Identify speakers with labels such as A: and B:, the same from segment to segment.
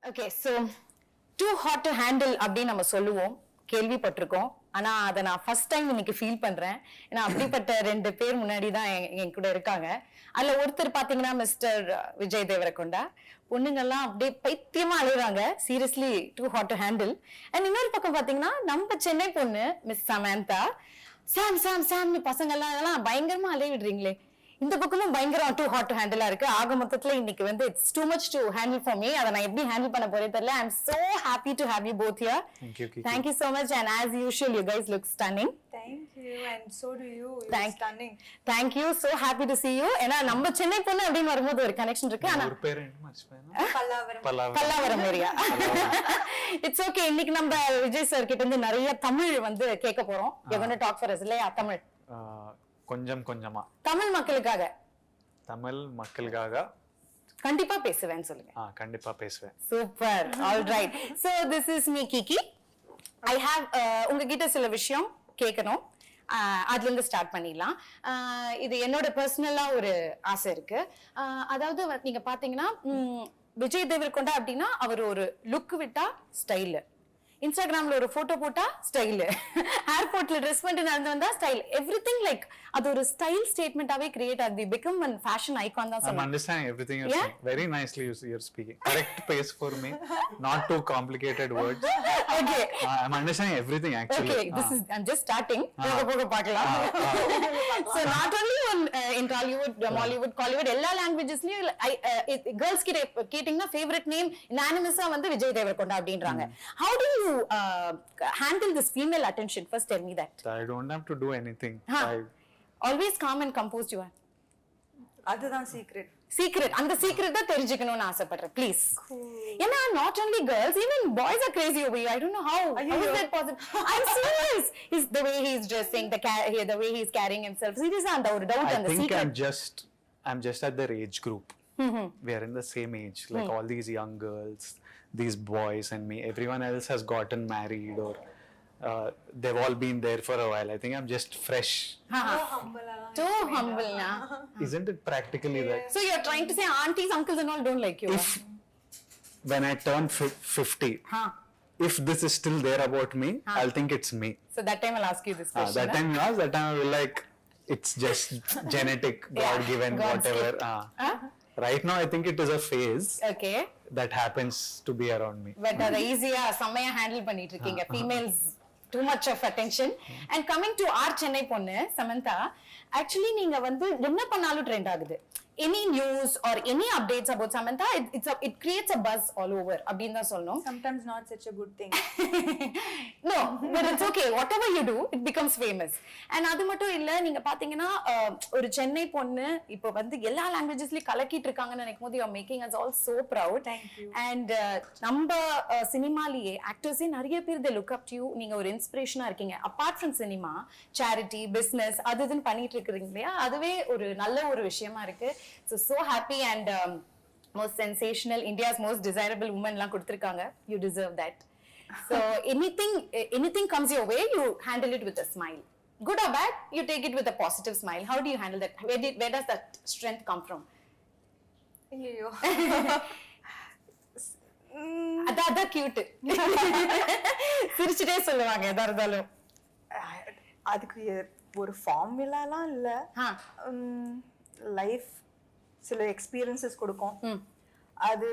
A: Okay, so too hot to handle அப்படின்னு நம்ம சொல்லுவோம், கேள்விப்பட்டிருக்கோம். ஆனா அதை நான் ஃபர்ஸ்ட் டைம் இன்னைக்கு ஃபீல் பண்றேன். ஏன்னா அப்படிப்பட்ட 2 பேர் முன்னாடி தான் என் கூட இருக்காங்க. அதுல ஒருத்தர் பாத்தீங்கன்னா மிஸ்டர் விஜய் தேவரகொண்டா. பொண்ணுங்கெல்லாம் அப்படியே பைத்தியமா அழுகுறாங்க, seriously too hot to handle. And இன்னொரு பக்கம் பாத்தீங்கன்னா நம்ம சென்னை பொண்ணு மிஸ் சமந்தா, சாம் சாம் சாம்னு பசங்க எல்லாம் பயங்கரமா அலைய விடுறீங்களே. இந்த பக்கமும் பயங்கரம் டூ ஹாட் டு ஹேண்டிலா இருக்கு. ஆக மொத்தத்துல இன்னைக்கு வந்து it's too much to handle for me. அதை நான் எப்படி ஹேண்டில் பண்ண போறேன் தெரியல. I am so happy to have you both here. Thank you so much, and as usual you guys look stunning.
B: Thank you, and so do you. You're stunning.
A: Thank you, so happy to see you. ஏன்னா நம்ம சென்னை பொண்ணு அப்படின்னு வரும்போது ஒரு connection இருக்கு. ஆனா
C: ஒரு பேர் என்ன மர்ச்சிப்பேனா?
A: பல்லாவரம் ஏரியா. It's okay. இன்னைக்கு நம்ம விஜய் சார் கிட்ட இருந்து நிறைய தமிழ் வந்து கேட்க போறோம். You're going to talk for us இல்லையா? தமிழ்
C: கொஞ்சமா
A: தமிழ் மக்களுக்காக கண்டிப்பா பேசுவேன்னு சொல்லுங்க.
C: கண்டிப்பா பேசுவேன்.
A: Super. All right. So this is me Kiki. I have உங்ககிட்ட சில விஷயம் கேட்கணும். அதுல இருந்து ஸ்டார்ட் பண்ணிடலாம். இது என்னோட பர்சனலா ஒரு ஆசை இருக்கு. அதாவது நீங்க பாத்தீங்கன்னா விஜய் தேவரகொண்டா அப்படின்னா அவர் ஒரு லுக் விட்டா ஸ்டைல், இன்ஸ்டாகிராம்ல ஒரு போட்டோ போட்டா ஸ்டைல், ஏர்போர்ட்ல ட்ரெஸ் பண்ணிட்டு நடந்து வந்தா ஸ்டைல், எவ்ரிதிங் லைக் அது ஒரு ஸ்டைல் ஸ்டேட்மெண்டாவே கிரியேட் ஆகுது. become a fashion icon தான் சொல்லலாம்.
C: I'm understanding everything you're saying. Very nicely you're speaking. Correct pace for me. Not too complicated words.
A: Okay.
C: I'm understanding everything actually.
A: Okay, this is I'm just starting. போக பார்க்கலாம். So not only in Tollywood, Mollywood, எல்லா languagesலயும் girls கேட்டிங்கன்னா favorite name unanimous-ஆ வந்து விஜய் தேவரகொண்டா அப்படின்றாங்க. How do you handle this female attention? First tell me that.
C: I don't have to do anything.
A: Always calm and composed you are.
B: அதுதான்
A: secret அந்த secret தான் தெரிஞ்சுக்கணும்னு ஆசைப்படுறேன் please. ஏன்னா not only girls, even boys are crazy over you. I don't know how is that possible. I'm serious. Is the way he's dressing, the way he's carrying himself. Seriously, and the doubt and the secret.
C: I'm just at their age group. We are in the same age, like all these young girls, these boys and me. Everyone else has gotten married or they've all been there for a while. I think I'm just fresh.
A: Too humble na.
C: Isn't it practically that?
A: So you're trying to say aunties, uncles and all don't like you?
C: When I turn 50, if this is still there about me, I'll think it's me.
A: So that time I'll ask you this question.
C: That time I will like, it's just genetic, God given, whatever. Right now I think it is a phase.
A: Okay.
C: That happens to be around me.
A: But அதை ஈஸியா செம்மையா handle பண்ணிட்டு இருக்கீங்க. Females too much of attention. And coming to our Chennai பொண்ணு Samantha, actually நீங்க வந்து என்ன பண்ணாலும் ட்ரெண்ட் ஆகுது. Any news or any updates about Samantha, it creates a buzz all over. அப்படினு தான் சொல்லணும்.
B: Sometimes not such a good thing.
A: No, but it's okay. Whatever you do, it becomes famous. And அது மட்டும் இல்ல, நீங்க பாத்தீங்கன்னா ஒரு சென்னை பொண்ணு இப்போ வந்து எல்லா லாங்குவேஜஸ்லயும் கலக்கிட்டு இருக்காங்கன்னு நினைக்கும்போது you are making us all so proud.
B: Thank you.
A: And நம்ம சினிமாலயே ஆக்டர்ஸே நிறைய பேர் they look up to you. நீங்க ஒரு இன்ஸ்பிரேஷனா இருக்கீங்க. Apart from cinema, charity, business அதுன்னு பண்ணிட்டு இருக்கீங்க இல்லையா? அதுவே ஒரு நல்ல ஒரு விஷயமா இருக்கு. So happy and most sensational, India's most desirable woman la kuduthirukanga. You deserve that. So anything comes your way, you handle it with a smile. Good or bad, you take it with a positive smile. How do you handle that? Where does that strength come from?
B: Ayyo.
A: That's cute. சிரிச்சிட்டே சொல்லுவாங்க எதா இருந்தாலும்.
B: அதுக்கு ஒரு ஃபார்முலாலாம் இல்ல. Life சில experiences கொடுக்கும். அது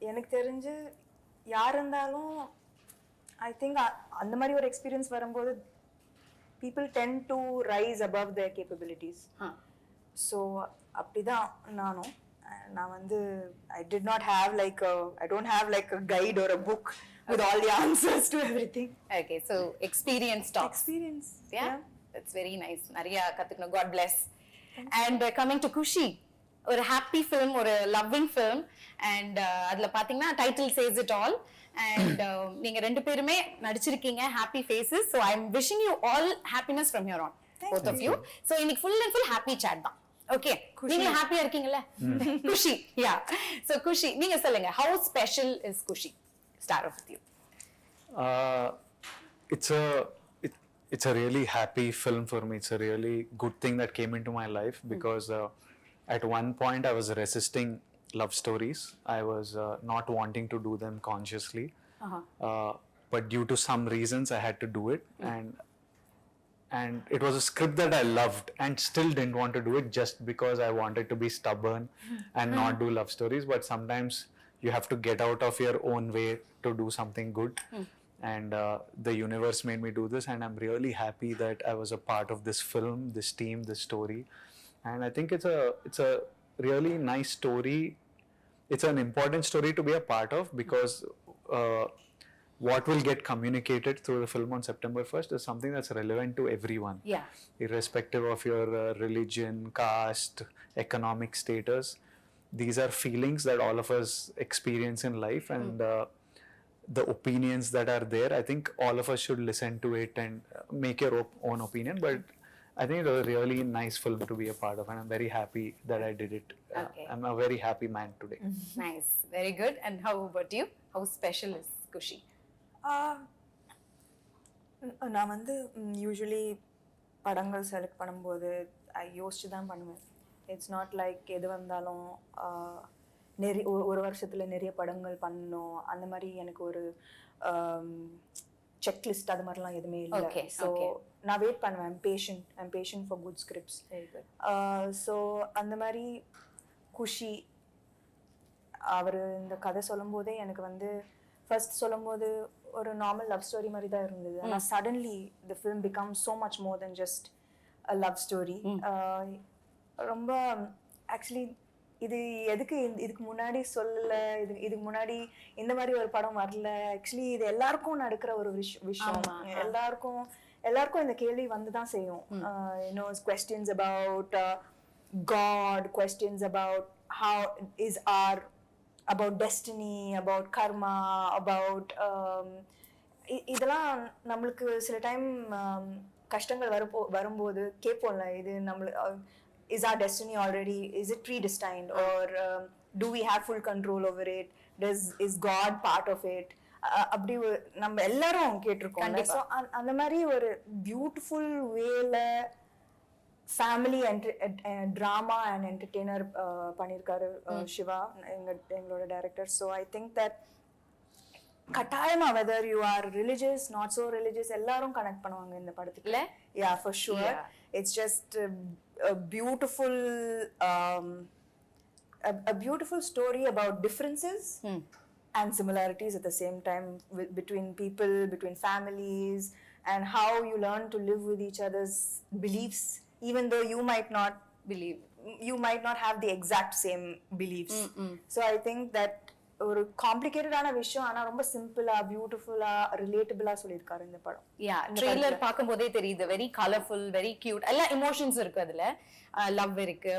B: எனக்கு தெரிஞ்சு யார் இருந்தாலும் ஐ திங்க் அந்த மாதிரி ஒரு எக்ஸ்பீரியன்ஸ் வரும்போது people tend to rise above their capabilities. So அப்படிதான் நான் வந்து I don't have like a guide or a book with all the answers to everything.
A: Okay, so experience talks. Yeah, that's very nice. நிறைய கத்துக்கணும். God bless. And coming to Kushi, ஒரு happy film, ஒரு loving film, and அதுல பாத்தீங்கன்னா title says it all. And நீங்க ரெண்டு பேருமே நடிச்சிருக்கீங்க, happy faces. So I'm wishing you all happiness from here on. Both of you. So இன்னைக்கு full and full happy chat தான். Okay, நீங்க ஹாப்பியா இருக்கீங்கல்ல? Kushi, yeah. So Kushi, நீங்க சொல்லுங்க, how special is Kushi? Start off with you.
C: It's a really happy film for me. It's a really good thing that came into my life because at one point I was resisting love stories. I was not wanting to do them consciously, but due to some reasons, I had to do it, and it was a script that I loved and still didn't want to do it just because I wanted to be stubborn and not do love stories. But sometimes you have to get out of your own way to do something good. And the universe made me do this, and I'm really happy that I was a part of this film, this team, this story. And I think it's a really nice story. It's an important story to be a part of, because what will get communicated through the film on September 1st is something that's relevant to everyone.
A: Yeah.
C: Irrespective of your religion, caste, economic status. These are feelings that all of us experience in life, and the opinions that are there, I think all of us should listen to it and make your own opinion. But I think it was a really nice film to be a part of, and I'm very happy that I did it.
A: Okay.
C: I'm a very happy man today.
A: Nice. Very good. And how about you? How special is Kushi?
B: நான் வந்து usually படங்கள் select பண்ணும்போது யோசிச்சு தான் பண்ணுவேன். It's not like எது வந்தாலும் நிறைய ஒரு வருஷத்தில் நிறைய படங்கள் பண்ணணும் அந்த மாதிரி எனக்கு ஒரு செக்லிஸ்ட் அது மாதிரிலாம் எதுவுமே இல்லை. ஸோ நான் வெயிட் பண்ணுவேன். I'm patient for good scripts. So அந்த மாதிரி குஷி அவர் இந்த கதை சொல்லும்போதே எனக்கு வந்து ஃபர்ஸ்ட் சொல்லும்போது ஒரு நார்மல் லவ் ஸ்டோரி மாதிரி தான் இருந்தது. ஆனால் suddenly the film become so much more then just a love story. ரொம்ப ஆக்சுவலி இது எதுக்கு இதுக்கு முன்னாடி சொல்லலை, இதுக்கு முன்னாடி இந்த மாதிரி ஒரு படம் வரல. ஆக்சுவலி இது எல்லாருக்கும் நடக்கிற ஒரு விஷயம். எல்லாருக்கும் இந்த கேள்வி வந்து தான் செய்யும். You know questions about God, questions about how is our, about destiny, about karma, about இதெல்லாம் நம்மளுக்கு சில டைம் கஷ்டங்கள் வரும்போது கேட்போம்ல, இது நம்மளுக்கு is our destiny already, is it predestined, or do we have full control over it, is God part of it? அப்படி நம்ம எல்லாரும் கேட்டிருக்கோம். ஸோ அந்த மாதிரி ஒரு பியூட்டிஃபுல் வேல ஃபேமிலி ட்ராமா அண்ட் என்டர்டெய்னர் பண்ணியிருக்காரு சிவா, எங்களோட director. So I think that கட்டாயமா whether you are religious not so religious எல்லாரும் கனெக்ட் பண்ணுவாங்க இந்த படத்துக்குள்ள. Yeah for sure. It's just a beautiful story about differences and similarities at the same time, between people, between families, and how you learn to live with each other's beliefs, even though you might not have the exact same beliefs. So I think that ஒரு காம்ப்ளிகேட்டடான விஷயம் ஆனா ரொம்ப சிம்பிளா பியூட்டிஃபுல்லா ரிலேட்டபிளா சொல்லியிருக்காரு இந்த படம்.
A: Trailer பார்க்கும்போதே தெரியுது. Very colourful, very cute. எல்லா இமோஷன்ஸ் இருக்கு அதுல. லவ் இருக்கு,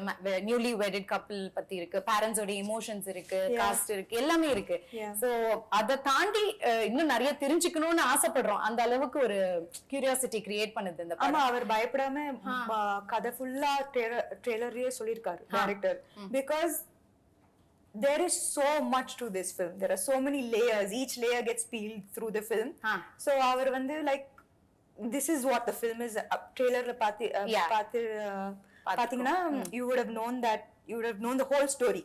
A: நியூலி வெட்டட் கப்பிள் பத்தி இருக்கு, பேரண்ட்ஸோட இமோஷன்ஸ் இருக்கு, காஸ்ட் இருக்கு, எல்லாமே இருக்கு. சோ அதை தாண்டி இன்னும் நிறைய தெரிஞ்சுக்கணும்னு ஆசைப்படுறோம். அந்த அளவுக்கு ஒரு கியூரியாசிட்டி கிரியேட் பண்ணுது இந்த படம்.
B: ஆமா, அவர் பயப்படாம கதை ஃபுல்லா ட்ரெய்லர்லயே சொல்லியிருக்காரு director. Because there is so much to this film. There are so many layers. Each layer gets peeled through the film. So our vandu like this is what the film is. Trailer pathina you would have known that, you would have known the whole story.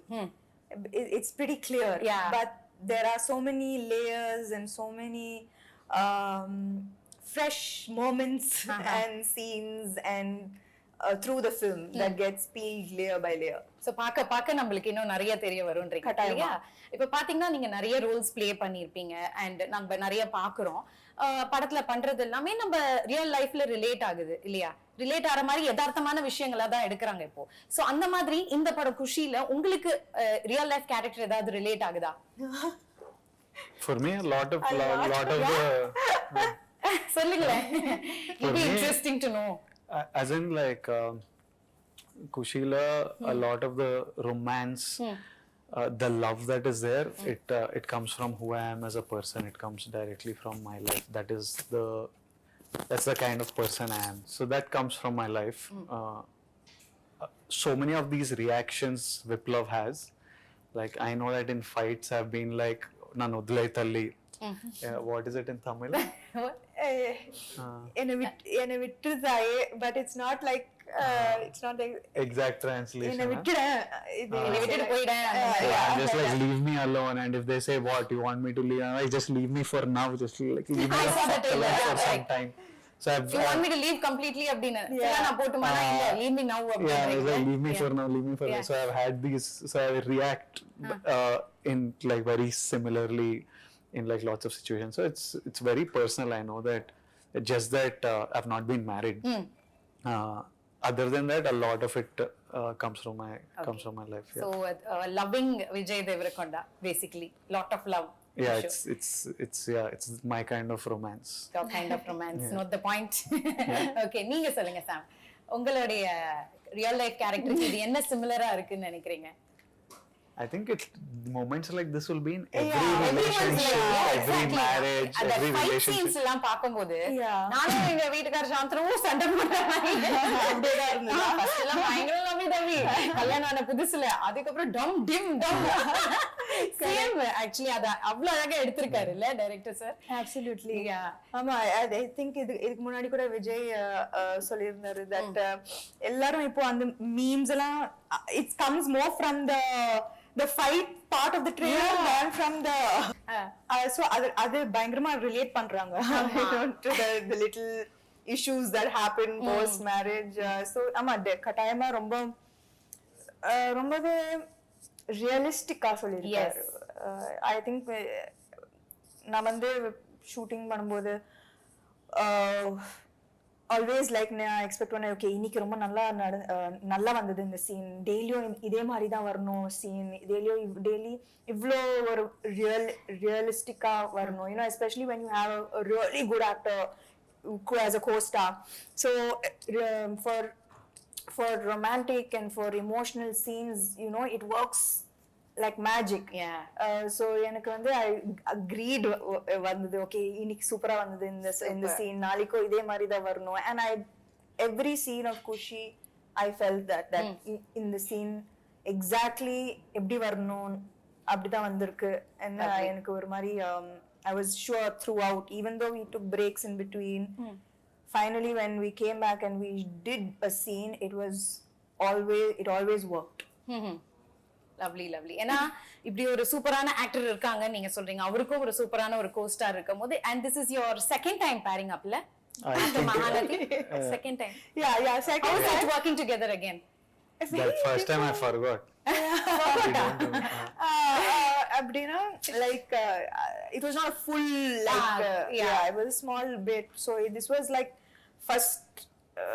B: It's pretty clear. But there are so many layers and so many fresh moments and scenes and through the film that gets peeled layer by layer.
A: So பாக்க நம்மளுக்கு இன்னும் நிறைய தெரிய வரும்ன்றீங்க இல்லையா? இப்ப பாத்தீங்கன்னா நீங்க நிறைய ரோல்ஸ் ப்ளே பண்ணிருப்பீங்க அண்ட் நம்ம நிறைய பாக்குறோம். படத்துல பண்றது எல்லாமே நம்ம ரியல் லைஃப்ல ரிலேட் ஆகுது இல்லையா? ரிலேட் ஆற மாதிரி யதார்த்தமான விஷயங்களா தான் எடுக்கிறாங்க இப்போ. சோ அந்த மாதிரி இந்த படம் குஷில உங்களுக்கு ரியல் லைஃப் கேரக்டர் ஏதாவது ரிலேட் ஆகுதா?
C: For me a lot of the
A: சொல்லுங்களேன். It'll be interesting to know.
C: As in like Kushila, a lot of the romance, the love that is there, it comes from who I am as a person. It comes directly from my life. That's the kind of person I am. So that comes from my life. So many of these reactions Viplav has, like I know that in fights I've been like nanodlai talli. What is it in Tamil?
B: என்னை விட்டுருதாயே, but it's not like
C: exact translation.
B: என்னை விட்டுறேன்,
A: என்னை விட்டுட்டு போயிடேன்.
C: I'm just like, leave me alone, and if they say what you want me to leave, I'm like, just leave me for now, just like leave me
A: I saw that trailer,
C: for some
A: like,
C: time. So
A: You want me to leave completely அப்படின்னு. நான் போட்டுமானா இல்ல, leave me now
C: yeah, it's
A: அப்படின்னு.
C: like, leave me for now, leave me for now. So I've had these, so I react in like very similarly in like lots of situations. So it's very personal. I know that, just that I've not been married. Other than that, a lot of it comes from my life. Yeah.
A: So loving Vijay Deverakonda, basically, lot of love.
C: Yeah, it's my kind of romance.
A: Your kind of romance, not the point. Okay, நீங்க சொல்லுங்க சாம், உங்களுடைய real life கேரக்டருக்கு இது என்ன சிமிலரா இருக்குன்னு நினைக்கிறீங்க?
C: I think it's moments like this will be in every relationship, every marriage, every relationship.
A: Scenes எல்லாம் பாக்கும்போது நானும் எங்க வீட்டுக்கார சாந்தனமும் சண்டை போடுறாங்க. அப்படியே இருந்தது. ஃபர்ஸ்ட் எல்லாம் பயங்கர லவ்வி தம்பி, கல்யாணம் ஆன புதுசுல, அதுக்கப்புறம் டம் டிம் டம். சேம் ஆக்சுவலி அத அவ்வளவு அழகா எடுத்திருக்காரு இல்ல டைரக்டர் சார்?
B: Absolutely. ஆமா, I think இதுக்கு முன்னாடி கூட விஜய் சொல்லியிருந்தாரு that எல்லாரும் இப்போ அந்த மீம்ஸ் எல்லாம் it comes more from the fight part of the trailer than from the so அது பயங்கரமா ரிலேட் பண்றாங்க to the little issues that happen post marriage. So ஆமா, கட்டாயமா ரொம்பவே ரியலிஸ்டிக்கா சொல்லிருக்காரு. I think நான் வந்து ஷூட்டிங் பண்ணும்போது ஆல்வேஸ் லைக் நான் எக்ஸ்பெக்ட் பண்ணேன், ஓகே இன்னைக்கு ரொம்ப நல்லா வந்தது இந்த சீன், டெய்லியும் இதே மாதிரி தான் வரணும் சீன், டெய்லி இவ்வளோ ஒரு ரியலிஸ்டிக்கா வரணும், you know, especially when you have a really good actor who has a co-star. So for romantic and for emotional scenes, you know, it works like magic. So எனக்கு வந்து I agreed வந்தது, okay இன்னைக்கு சூப்பரா வந்தது இந்த சீன், நாளைக்கு இதே மாதிரி தான் வரணும். And every scene of Kushi I felt that in the scene exactly எப்படி வரணும் அப்படிதான் வந்திருக்கு. And எனக்கு ஒரு மாதிரி I was sure throughout, even though we took breaks in between, finally when we came back and we did a scene, it always worked.
A: Lovely lovely. ஏன்னா இப்படி ஒரு சூப்பரான ஆக்டர் இருக்காங்க நீங்க சொல்றீங்க, அவருக்கும் ஒரு சூப்பரான ஒரு கோஸ்டார் இருக்கும் போது, and this is your second time pairing up la the Mahalati second time.
B: Yeah, second
A: how
B: time
A: is it working together again?
C: That first time I forgot.
B: abdina like it was not full like it was a small bit, so this was like first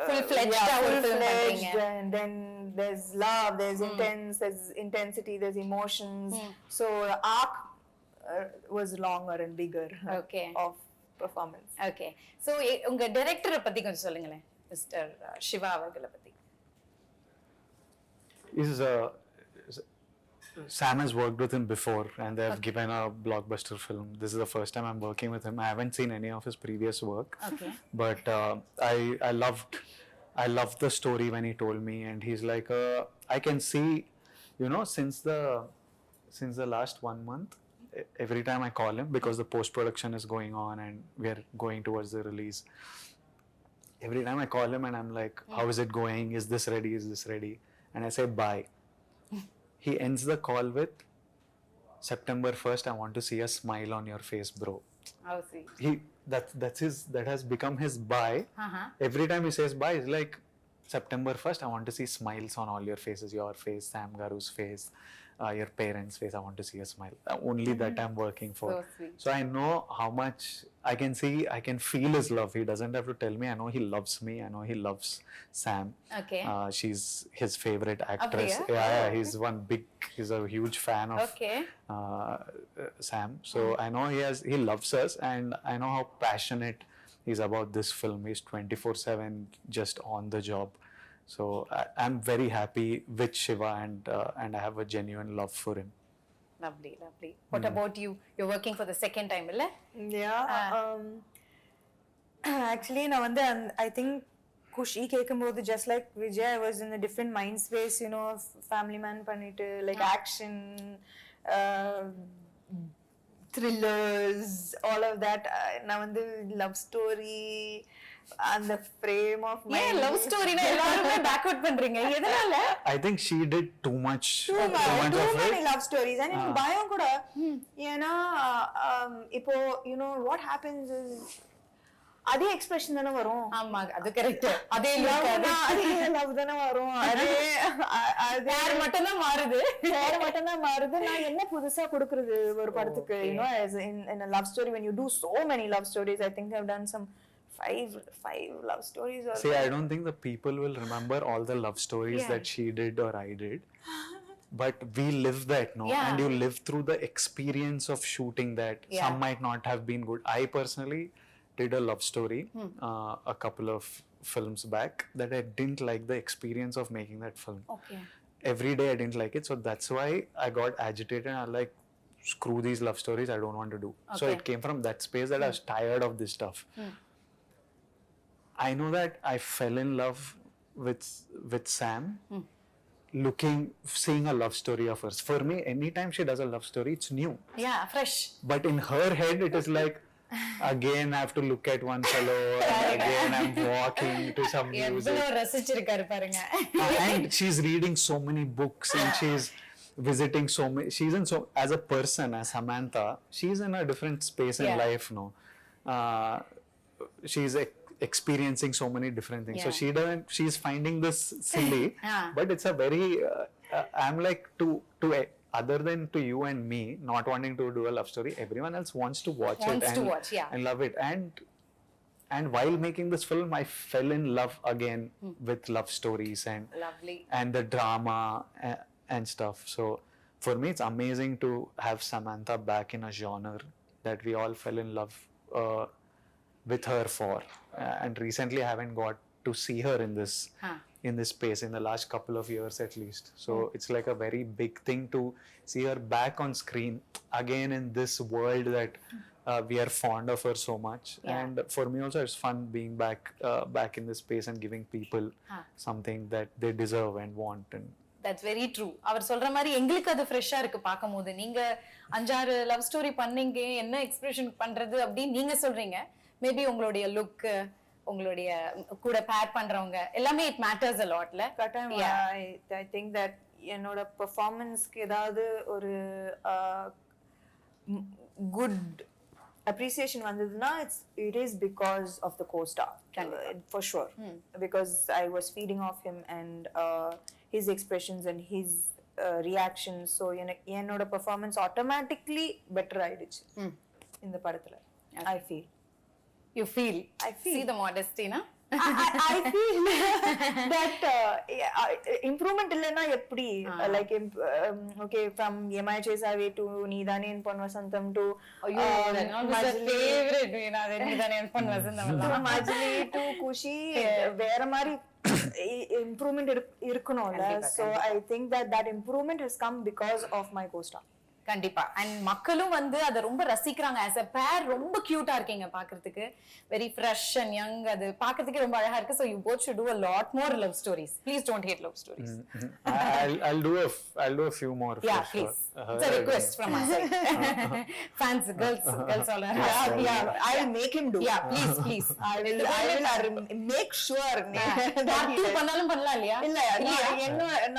A: full-fledged
B: and then there's love, there's intensity, there's emotions. So the arc was longer and bigger of performance.
A: Okay, so unga director பத்தி கொஞ்சம் சொல்லுங்களேன், Mr. Shiva அவர்கள பத்தி.
C: Sam has worked with him before, and they have given a blockbuster film. This is the first time I'm working with him. I haven't seen any of his previous work, but I loved the story when he told me, and he's like, I can see, you know, since the last 1 month, every time I call him, because the post production is going on and we are going towards the release, every time I call him and I'm like, how is it going? Is this ready? And I say bye. He ends the call with, September 1st, I want to see a smile on your face, bro.
A: Oh, see.
C: That has become his bye. Every time he says bye, it's like, September 1st, I want to see smiles on all your faces, your face, Sam Garu's face, your parents' face. I want to see a smile. Only that I'm working for.
A: So sweet.
C: So I know how much I can feel his love. He doesn't have to tell me. I know he loves me. I know he loves Sam.
A: Okay.
C: She's his favorite actress. He's a huge fan of Sam. So I know he loves us, and I know how passionate he's about this film. He's 24/7 just on the job. So I'm very happy with Shiva, and I have a genuine love for him.
A: Lovely. What about you? You're working for the second time, illa?
B: Actually நான் வந்து I think Kushi கேக்கும்போது just like Vijay, I was in a different mind space, you know, family man பண்ணிட்டு like action, thrillers, all of that. நான் வந்து love story அந்த frame of mind.
A: ஏன் love ஸ்டோரினா எல்லாரும் backward பண்றீங்க எதனால?
C: I think she did too much
B: too
C: of
B: many
C: it.
B: love stories. And எனக்கு பயம் கூட ஏன்னா இப்போ you know what happens is அதே எக்ஸ்பிரஷன் தானே வரும்.
A: ஆமா அது கரெக்ட். அதே
B: லவ் தானே வரும். அதே
A: பேர் மட்டும் தான் மாறுது.
B: நான் என்ன புதுசா கொடுக்கிறது ஒரு படத்துக்கு? you know, as in a love story, when you do so many love stories, I think I've done some five love stories or
C: See, I don't think the people will remember all the love stories that she did or I did. But we live that, no?
A: Yeah.
C: And you live through the experience of shooting that.
A: Yeah.
C: Some might not have been good. I personally did a love story a couple of films back that I didn't like the experience of making that film.
A: Okay.
C: Every day I didn't like it, so that's why I got agitated and I like, screw these love stories, I don't want to do. So
A: Okay.
C: it came from that space that I was tired of this stuff. I know that I fell in love with Sam seeing a love story of hers. For me, anytime she does a love story, it's new.
A: Yeah, fresh.
C: But in her head, it is like, again I have to look at one fellow and again I'm walking to some music.
A: எவ்வளவு ரசிச்சிருக்காரு பாருங்க.
C: And she's reading so many books and she's visiting so many, she's in so, as a person, as Samantha, she's in a different space in life, no? She's experiencing so many different things. So she's finding this silly, but it's a very, I'm like to other than to you and me not wanting to do a love story, everyone else wants to watch it and love it. And while making this film, I fell in love again with love stories and the drama and stuff. So for me, it's amazing to have Samantha back in a genre that we all fell in love with her for. And recently, I haven't got to see her in this space in the last couple of years at least. So it's like a very big thing to see her back on screen again in this world that we are fond of her so much. And for me also, it's fun being back in this space and giving people something that they deserve and want. And
A: That's very true. அவர் சொல்ற மாதிரி எங்களுக்கு அது ஃப்ரெஷ்ஷா இருக்கு பாக்கும்போது. நீங்க 5-6 love story பண்ணீங்க, என்ன எக்ஸ்பிரஷன் பண்றது அப்படி நீங்க சொல்றீங்க. மேபி உங்களுடைய லுக், உங்களுடைய கூட பேர் பண்றவங்க எல்லாமே it matters a lotல.
B: I think that என்னோட பெர்ஃபார்மன்ஸ்க்கு ஏதாவது ஒரு குட் appreciation வந்ததுன்னா it is because of the co-star, for sure. Because I was feeding off him and his expressions and his reactions. So என்னோட performance automatically better ஆயிடுச்சு இந்த படத்துல.
A: You feel. See the modesty, na?
B: I feel that improvement illena eppadi, like okay, from Yemai Chesave to Needane in Pon Vasantham to
A: my favorite, Needane in Pon Vasantham
B: to Majli to Kushi, vera mari improvement irukkunola. So I think that improvement has come because of my co-star.
A: கண்டிப்பா. And மக்களும் வந்து அதை ரொம்ப ரசிக்கிறாங்க. As a பேர் ரொம்ப கியூட்டா இருக்கீங்க பாக்குறதுக்கு. Very fresh and young. அது பாக்குறதுக்கு ரொம்ப அழகா இருக்கு. So you both should do a lot more love stories. Please don't hate love stories.
C: I'll do a few more.
A: Yeah, please. It's a request from us. Fans, girls all are.
B: Yeah, I'll make him do.
A: Yeah, please.
B: I will make sure.
A: Part 2 பண்ணாலும் பண்ணலாம் இல்லையா?
B: இல்ல,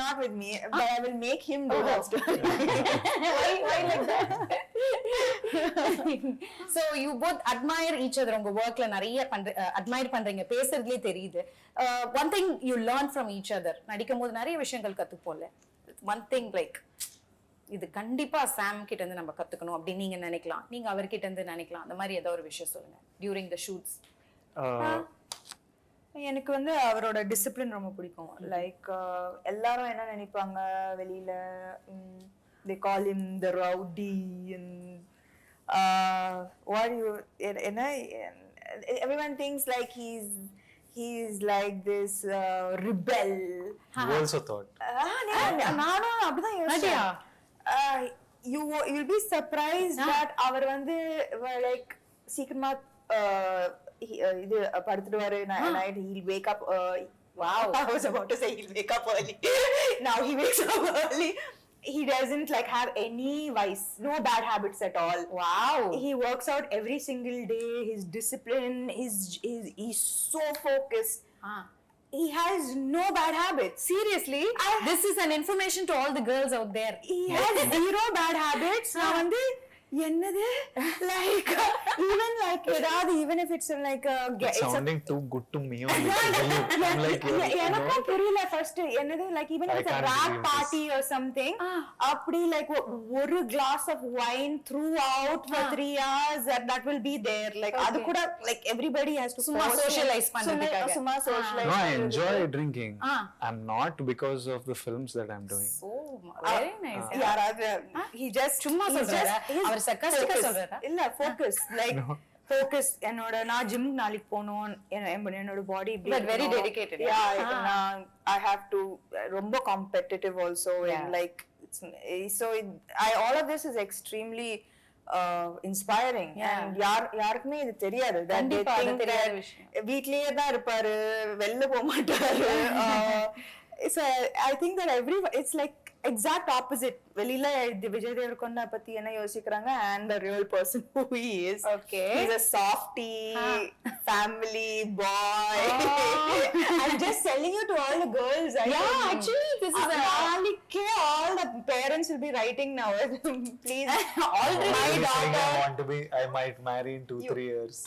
B: not with me, but I will make him do that story.
A: Why like that? So you both admire each other. உங்க workல நிறைய admire பண்றீங்க. பேசுறதுலயே தெரியுது. One thing you learn from each other. நடிக்கும்போது நிறைய விஷயங்கள் கத்துப்போம்ல. One thing like இது கண்டிப்பா சாம் கிட்ட இருந்து நம்ம கத்துக்கணும் அப்படி நீங்க நினைக்கலாம். நீங்க அவர்கிட்ட இருந்து நினைக்கலாம். அந்த மாதிரி ஏதோ ஒரு விஷயம் சொல்லுங்க. During the shoots.
B: எனக்கு வந்து அவரோட டிசிப்ளின் ரொம்ப பிடிக்கும். லைக் எல்லாரும் என்ன நினைப்பாங்க வெளியில, they call him the rowdy and what you everyone thinks like he's like this rebel.
C: You also thought.
B: நானும் அப்படிதான் யோசிச்சேன். You will be surprised that அவர் வந்து like சீக்கிரமா இது படுத்துடுவாரு. night he'll wake up. Wow, I was about to say he'll wake up early. Now he wakes up early. he doesn't like have any vice, no bad habits at all.
A: Wow.
B: He works out every single day. His discipline, he's so focused. He has no bad habits.
A: Seriously, this is an information to all the girls out there.
B: He has zero bad habits. நான் வந்து என்னது like even like ஏதாவது even if it's like
C: It's sounding too good to me only. I'm like,
B: எனக்கும் புரியல first என்னது like even if
C: I
B: it's a
C: can't
B: rap
C: believe
B: party or something அப்படி like ஒரு glass of wine throughout for 3 hours that will be there like அது கூட like everybody has to
A: சும்மா socialize பண்றதுக்காக.
B: சும்மா socialize
C: No, I enjoy drinking. I'm not because of the films that I'm doing.
A: So very nice.
B: யாராவது he just
A: சும்மா சொல்றாரா? அவர் sarcastic-ஆ சொல்றாரா?
B: இல்ல focus like focus என்னோட நான் ஜிம் நாளைக்கு போணும் என்னோட பாடி
A: But very dedicated.
B: I have to ரொம்ப competitive also and like all of this is extremely inspiring and யாருக்குமே இது தெரியாது that they think that வீட்லயே தான் இருப்பாரு வெளில போக மாட்டாரு so I think that it's like exact opposite வெளியில விஜய் தேவரகொண்டா பத்தி என்ன யோசிக்கிறாங்க and the real person who he is.
A: Okay.
B: He's a softie, family boy. I'm just telling you to all the girls.
A: Actually this is
B: all the parents will be writing now. Please,
C: Already
B: my daughter.
C: I might marry in 2-3 years.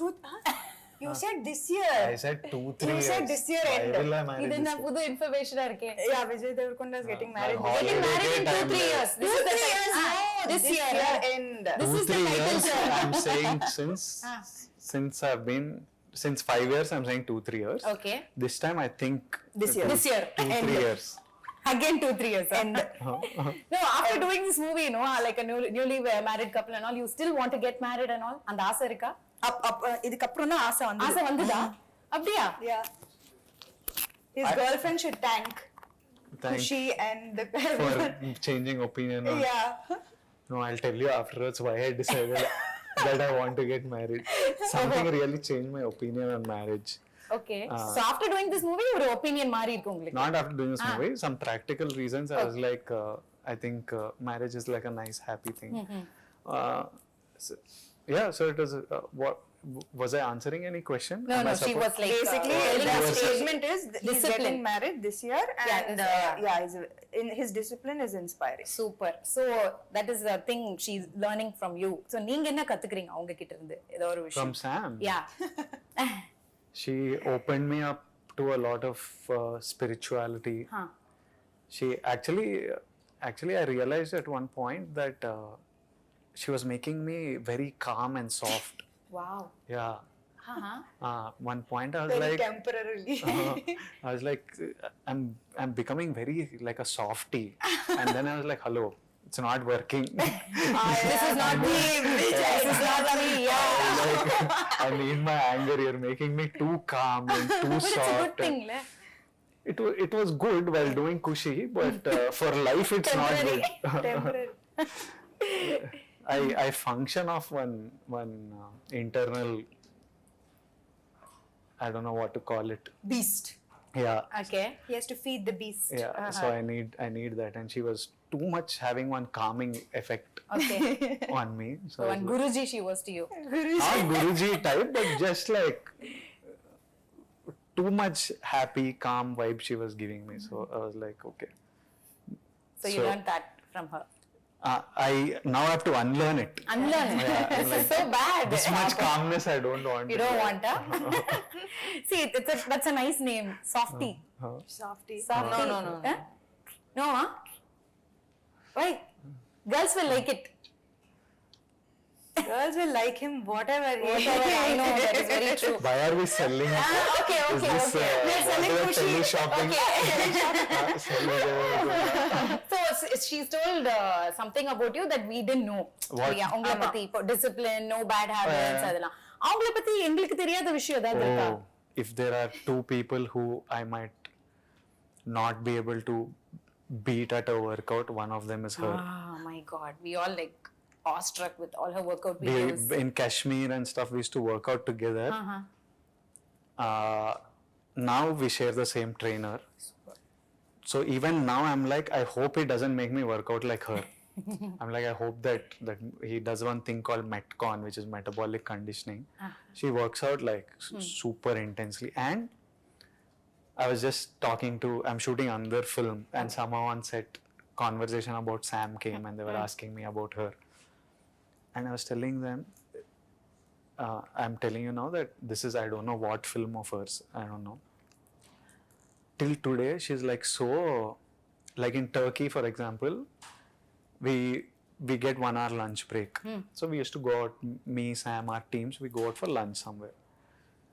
B: You said this year.
C: I said 2-3 years.
B: You said this year end.
C: Why will I marry
A: இது
C: this
A: என்ன
C: year?
A: புது இன்ஃபர்மேஷனா இருக்கே.
B: Yeah, Vijay Deverakonda is getting married.
C: Getting
A: married in 2-3 years. This is the
B: years.
A: this year
B: end.
A: This is the
C: 2-3
A: title,
C: years.
A: sir.
C: I'm saying since 5 years, I'm saying 2-3 years.
A: Okay.
C: This time I think
B: This year.
C: 2-3 years.
A: Again 2-3 years. And no, after doing this movie, like a newly married couple and all, you still want to get married and all? அந்த ஆசை இருக்கா?
B: இதுக்கு அப்புறம் தான் ஆசை
A: வந்துதா? அப்படியா?
B: Yeah. His girlfriend should thank Kushi and the
C: for changing opinion.
B: Yeah.
C: No, I'll tell you afterwards why I decided that I want to get married. Something really changed my opinion on marriage.
A: Okay. So after doing this movie, your opinion மாறி இருக்கு உங்களுக்கு?
C: Not after doing this movie. Some practical reasons. I was like, I think marriage is like a nice, happy thing. So it was. What was I answering any question?
A: No, she was like
B: basically the statement is he's getting married this year and his discipline is inspiring.
A: Super. So that is the thing she's learning from you. So நீங்க என்ன கத்துக்கிறீங்க அவங்க கிட்ட இருந்து ஏதோ ஒரு விஷயம்?
C: From Sam.
A: Yeah.
C: She opened me up to a lot of spirituality. She actually I realized at one point that she was making me very calm and soft.
A: Wow.
C: Yeah. One point I was
B: Very
C: like
B: temporarily.
C: I was like I'm becoming very like a softie and then I was like hello, it's not working.
A: This is not me. This is not me. Yeah.
C: Like, I need my anger, you're making me too calm and too
A: But
C: soft.
A: it's a good thing, le?
C: It was good while doing Kushi, but for life it's not good.
B: Temporary.
C: I function off one internal, I don't know what to call it.
B: Beast.
C: Yeah.
A: Okay.
B: He has to feed the beast.
C: Yeah. So I need that, and she was too much having one calming effect
A: Okay.
C: on me.
A: So one Guruji she was to you.
C: Not Guruji type, but just like too much happy, calm vibe she was giving me. So I was like, okay.
A: So you learned that from her.
C: I now have to unlearn it.
A: Unlearn.
C: Yeah,
A: This
C: like,
A: is so bad.
C: This much calmness I don't want.
A: You don't want, huh? See, that's a nice name. Softie.
B: Softie.
A: Softie.
B: No.
A: Huh? No, huh? Why? Girls will like it.
B: Girls will like him whatever.
A: I know, that is very true.
C: Why are we selling it?
A: Okay.
C: Is this,
A: We're selling Kushi.
C: shopping?
A: So she's told something about you that we didn't know.
C: What?
A: உங்களை பத்தி இப்போ discipline, no bad habits அதெல்லாம். அவங்கள பத்தி எங்களுக்கு தெரியாத விஷயம் ஏதாவது இருக்கா?
C: If there are two people who I might not be able to beat at a workout, one of them is her.
A: Oh my God, we all like awestruck with all her workout videos.
C: In Kashmir and stuff, we used to work out together. Now we share the same trainer. So even now I'm like, I hope he doesn't make me work out like her. I'm like, I hope that he does one thing called Metcon, which is metabolic conditioning. She works out like super intensely. And I was just talking to, I'm shooting another film, and somehow on set conversation about Sam came and they were asking me about her. And I was telling them, I'm telling you now that this is, I don't know what film of hers, I don't know. Till today, she's like so, like in Turkey, for example, we get 1 hour lunch break. So we used to go out, me, Sam, our teams, we go out for lunch somewhere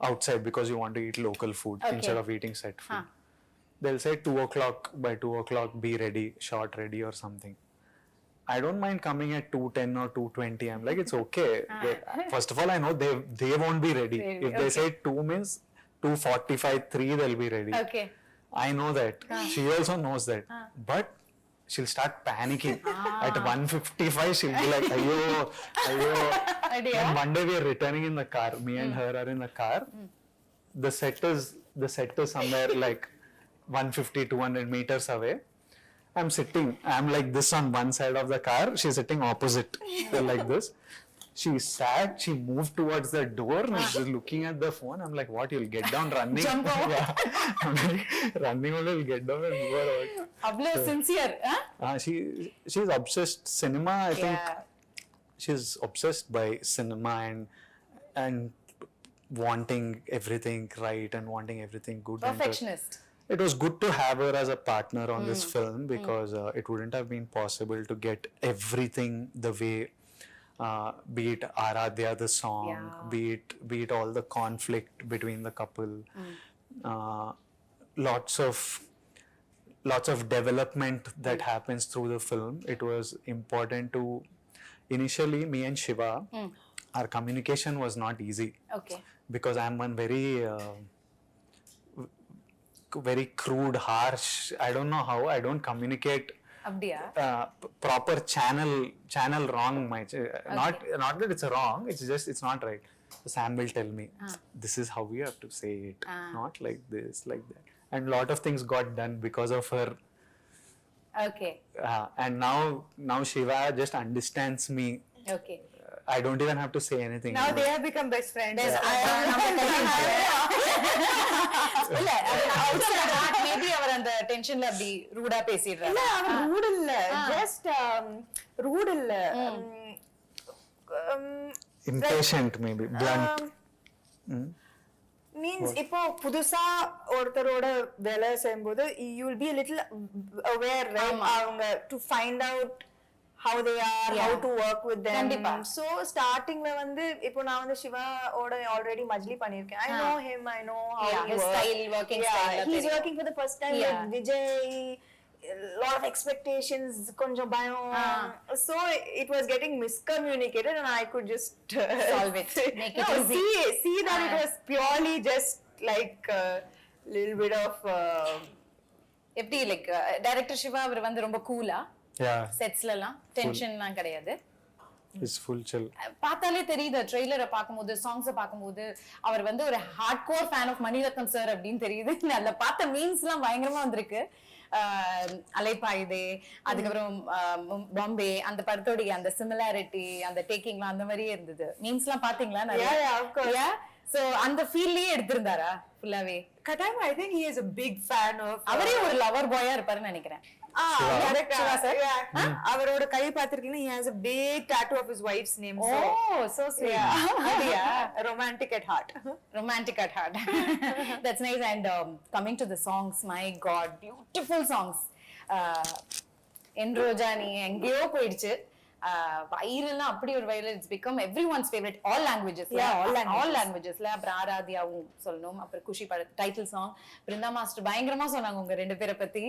C: outside because you want to eat local food instead of eating set food. They'll say 2 o'clock, by 2 o'clock be ready, shot ready or something. I don't mind coming at 2:10 or 2:20. I'm like, it's okay. First of all, I know they won't be ready. If they say 2 means 2:45, 3 they'll be ready.
A: Okay.
C: I know that. She also knows that. But she'll start panicking. At 1:55, she'll be like, ayo. And one day we are returning in the car. Me and her are in the car. The set is somewhere like 150, 200 meters away. I'm sitting. I'm like this on one side of the car. She's sitting opposite. Like this. She sat, she moved towards the door and she's looking at the phone. I'm like, what, you'll get down running?
A: Jump out.
C: I'm like, running only, you'll get down and move out.
A: Ablo sincere, huh?
C: She's obsessed cinema. I think she's obsessed by cinema and wanting everything right and wanting everything good.
A: Perfectionist.
C: It was good to have her as a partner on this film because it wouldn't have been possible to get everything the way, be it Aradhya the song, be it all the conflict between the couple, lots of development that happens through the film. It was important to, initially me and Shiva, our communication was not easy.
A: Okay.
C: Because I'm one very crude, harsh, I don't know how, I don't communicate proper channel wrong. Not that it's wrong, it's just, it's not right. So Sam will tell me, this is how we have to say it, not like this, like that. And a lot of things got done because of her.
A: Okay.
C: And now Shiva just understands me.
A: Okay.
C: I don't even have to say anything.
B: Now they have become best friends.
A: Maybe அவர் அந்த டென்ஷன்ல அப்படி ரூடா பேசிடுறாரு.
B: இல்ல, அவர் root இல்ல, just root இல்ல,
C: impatient maybe, blunt.
B: Means இப்போ புதுசா ஒருத்தரோட வேலை செய்யும்போது you will be a little aware, right? அவங்க to find out how they are, how to work with them. So startingல வந்து இப்போ நான் வந்து சிவாவோட already மஜ்லி பண்ணிருக்கேன். I know him, I know how he
A: his
B: works.
A: style, working style.
B: He's working for the first time with Vijay. Lot of expectations, konjam bayam. So it was getting miscommunicated and I could just
A: solve it, make it easy.
B: See that it was purely just like a little bit of
A: எப்படி like director Shiva அவர் வந்து ரொம்ப கூலா செட்ஸ்லலாம் டென்ஷன்லாம் கிடையாது.
C: It's full chill.
A: பார்த்தாலே தெரியுது, ட்ரெய்லரை பார்க்கும்போது, சாங்ஸை பார்க்கும்போது அவர் வந்து ஒரு hardcore fan of Mani Ratnam sir அப்படின்னு தெரியுது. அதில் பார்த்த மீன்ஸ்லாம் பயங்கரமா வந்திருக்கு. அலைப்பாயுதே, அதுக்கப்புறம் பாம்பே, அந்த படத்தோடைய அந்த சிமிலாரிட்டி, அந்த டேக்கிங்லாம் அந்த மாதிரியே இருந்தது. மீன்ஸ்லாம் பாத்தீங்களா? சோ அந்த ஃபீல்லயே எடுத்திருந்தாரா ஃபுல்லாவே?
B: Kadam, I think he is a big fan of.
A: அவரே ஒரு லவர் பாயா இருப்பாருன்னு நினைக்கிறேன்.
B: அவரோட கை பாத்திருக்கீங்கன்னா he has a big tattoo of his wife's name.
A: Oh, so sweet.
B: Romantic at heart.
A: Romantic at heart. That's nice. And coming to the songs, my God, beautiful songs. Enrojani engeyo poiduchu. Viral அப்படி ஒரு viral, it's become everyone's favorite, all languages. All languages. அப்புறம் ஆராத்யாவும் சொல்லணும். அப்புறம் குஷி title song, Brinda master பயங்கரமா சொன்னாங்க உங்க ரெண்டு பேரை பத்தி.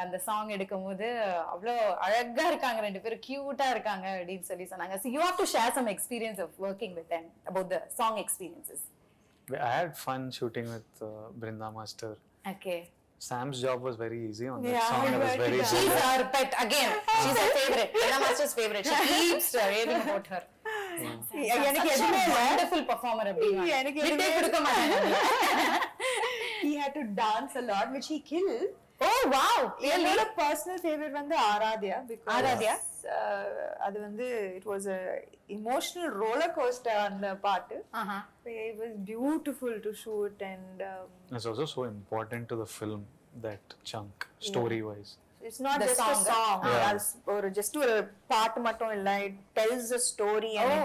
A: அந்த சாங் எடுக்கும் போது அவ்வளோ அழகா இருக்காங்க, ரெண்டு பேரும் கியூட்டா இருக்காங்க அப்படின்னு சொல்லி சொன்னாங்க. So you have to share some experience of working with them, about the song experiences.
C: I had fun shooting with Brinda Master.
A: Okay.
C: Sam's job was very easy on that song. It was very
A: She's our pet again. She's her favorite. Brinda Master's favorite. She keeps raving about her.
B: எனக்கு எதுவுமே
A: wonderful performer அப்படிங்க.
B: எனக்கு
A: விட்டே கொடுக்க மாட்டாங்க.
B: He had to dance a lot, which he killed.
A: Oh wow, really?
B: என்னோட personal favourite வந்து Aradhya because
A: Aradhya?
B: அது வந்து it was a emotional roller coaster அந்த பாட்டு. It was beautiful to shoot and
C: It's also so important to the film, that chunk, story wise.
B: it's not
A: The
B: just
A: song.
B: a song.
C: Yeah.
B: ஒரு just ஒரு பாட்டு மட்டும் இல்ல, it tells a story and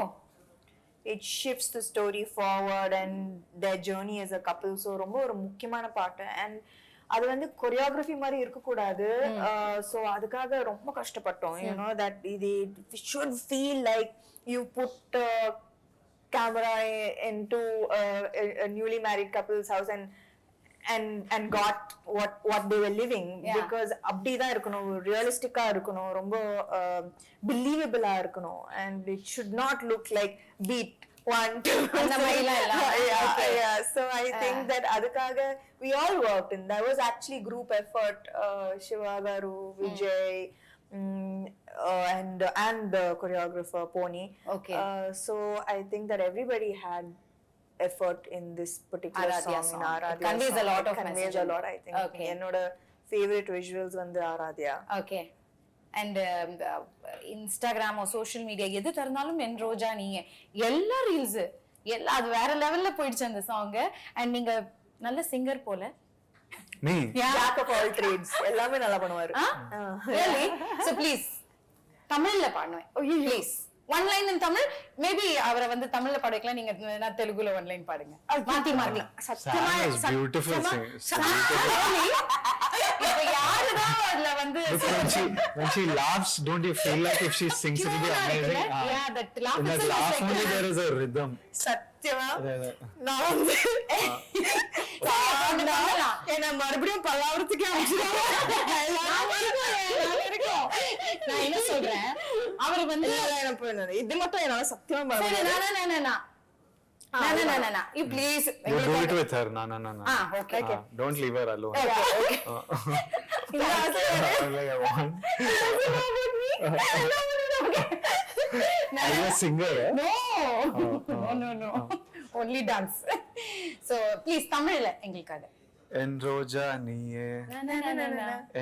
B: it shifts the story forward and their journey as a couple. So ரொம்ப ஒரு முக்கியமான பாட்டு and அது வந்து கொரியோகிராஃபி மாதிரி இருக்க கூடாது. So அதுக்காக ரொம்ப கஷ்டப்பட்டோம். You know that it should feel like you put camera into a newly married couple's house and got what they were living. Because அப்படிதான் இருக்கணும், ரியலிஸ்டிக்கா இருக்கணும், ரொம்ப believable இருக்கணும் and it should not look like beat 1 2
A: அந்த மாதிரிலாம் இல்ல.
B: yeah. So I think that அதுக்காக we all worked and there was actually group effort. Shiva Garu, Vijay, and the choreographer Pony.
A: Okay.
B: So I think that everybody had effort in this particular
A: Aradhya
B: song.
A: song.
B: In
A: It
B: Aradhya
A: conveys
B: song.
A: a lot
B: It
A: of
B: conveys
A: message.
B: a lot, I think.
A: Okay.
B: என்னோட favorite visuals வந்து Aaradhya.
A: Okay. And இன்ஸ்டாகிராமோ social media எது திறந்தாலும் என் ரோஜா நீங்க எல்லா reels எல்லாம் அது வேற லெவல்ல போயிடுச்சு அந்த சாங். அண்ட் நீங்க நல்ல சிங்கர் போல.
C: Me?
B: Jack of all trades. எல்லாமே நல்லா பண்ணுவாரு.
A: Really? So please தமிழ்ல பாடுவேன். Please. One line in Tamil. Maybe அவரை வந்து தமிழ்ல பாட வைக்கலாம், நீங்க நான் தெலுங்குல one line பாடுங்க. மாத்தி மாத்தி.
C: Sam is beautiful singer.
A: இப்ப யாருதான் அதுல வந்து
C: When she laughs, don't you feel like if she sings it will be amazing?
A: Yeah, that laugh
C: In that
A: is
C: laugh
A: like
C: only there is a rhythm.
B: சத்தியமா
C: There.
B: நான் வந்து என்ன மறுபடியும் பல்லாவரத்துக்கு
A: நான் என்ன சொல்றேன், அவர் வந்து
B: இது மட்டும் என்னால சத்தியமா
A: சரி, you please
C: You do it with her. No.
A: okay.
C: Don't leave her alone.
A: Okay.
C: Like I want. Are you a singer?
A: No. Only dance. So please தமிழ்ல எங்களுக்காக.
C: என் ரோஜா நீயே,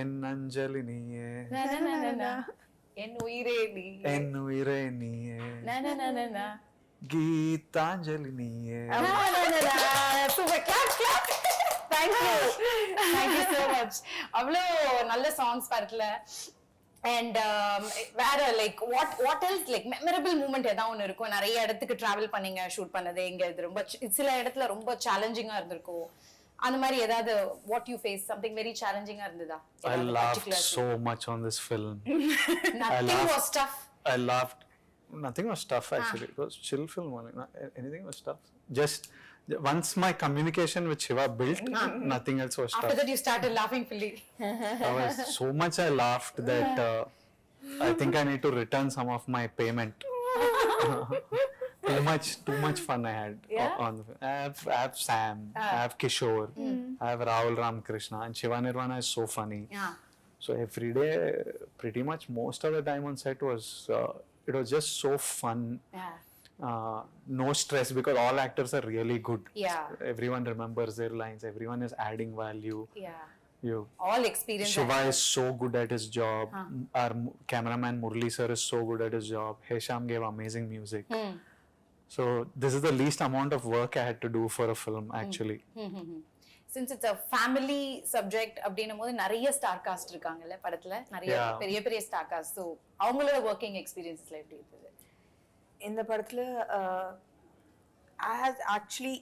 C: என் அஞ்சலி நீயே,
A: என் உயிரே நீ,
C: என் உயிரே நீயே, கீதாஞ்சலி நீயே.
A: Super, clap. Thank you so much. அவ்வளோ நல்ல சாங்ஸ் பாருல. And வேற like what else like memorable moment ஏதாவது ஒன்று இருக்கும். நிறைய இடத்துக்கு டிராவல் பண்ணீங்க, ஷூட் பண்ணது எங்க இது ரொம்ப சில இடத்துல ரொம்ப சேலஞ்சிங்கா இருந்திருக்கும். அந்த மாதிரி ஏதாவது what you face something very சேலஞ்சிங்கா இருந்ததா?
C: I laughed so much on this film.
A: Nothing was tough.
C: I laughed. Nothing was tough actually. It was chill film only. Anything was tough. Just once my communication with Shiva built, nothing else was tough.
A: After that you started laughing fully.
C: So much I laughed that I think I need to return some of my payment. Too much fun I had on the film. I have Sam, I have Kishore, I have Rahul, Ramakrishna, and Shiva Nirvana is so funny.
A: Yeah.
C: So every day, pretty much most of the time on set was it was just so fun.
A: Yeah.
C: No stress because all actors are really good.
A: Yeah.
C: Everyone remembers their lines. Everyone is adding value.
A: Yeah. All experience.
C: Shiva is so good at his job. Our cameraman Murali sir is so good at his job. Hesham gave amazing music. So this is the least amount of work I had to do for a film actually.
A: Since it's a family subject அப்படின்னும் போது நிறைய star cast இருக்காங்கல்ல படத்துல, நிறைய பெரிய star cast. So அவங்களோட working எக்ஸ்பீரியன்ஸ்ல எப்படி இருந்தது
B: இந்த படத்துல? I has actually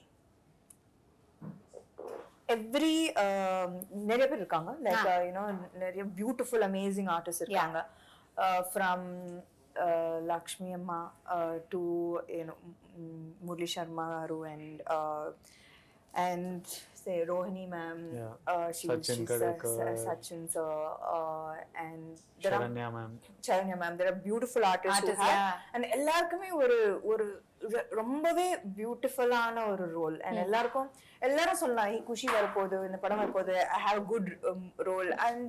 B: every நிறைய பேர் இருக்காங்க, லைக் நிறைய பியூட்டிஃபுல் அமேசிங் ஆர்டிஸ்ட் இருக்காங்க. From Lakshmi amma to Murali Sharma and say Rohini ma'am,
C: Sachin,
B: Sachin sir, and
C: Saranya ma'am.
B: There are beautiful artists who have, and எல்லாருக்குமே ஒரு ரொம்பவே பியூட்டிஃபுல்லான ஒரு ரோல். அண்ட் எல்லாரும் சொல்லலாம் குஷி வரப்போகுது, இந்த படம் வரப்போகுது, I have a good role. And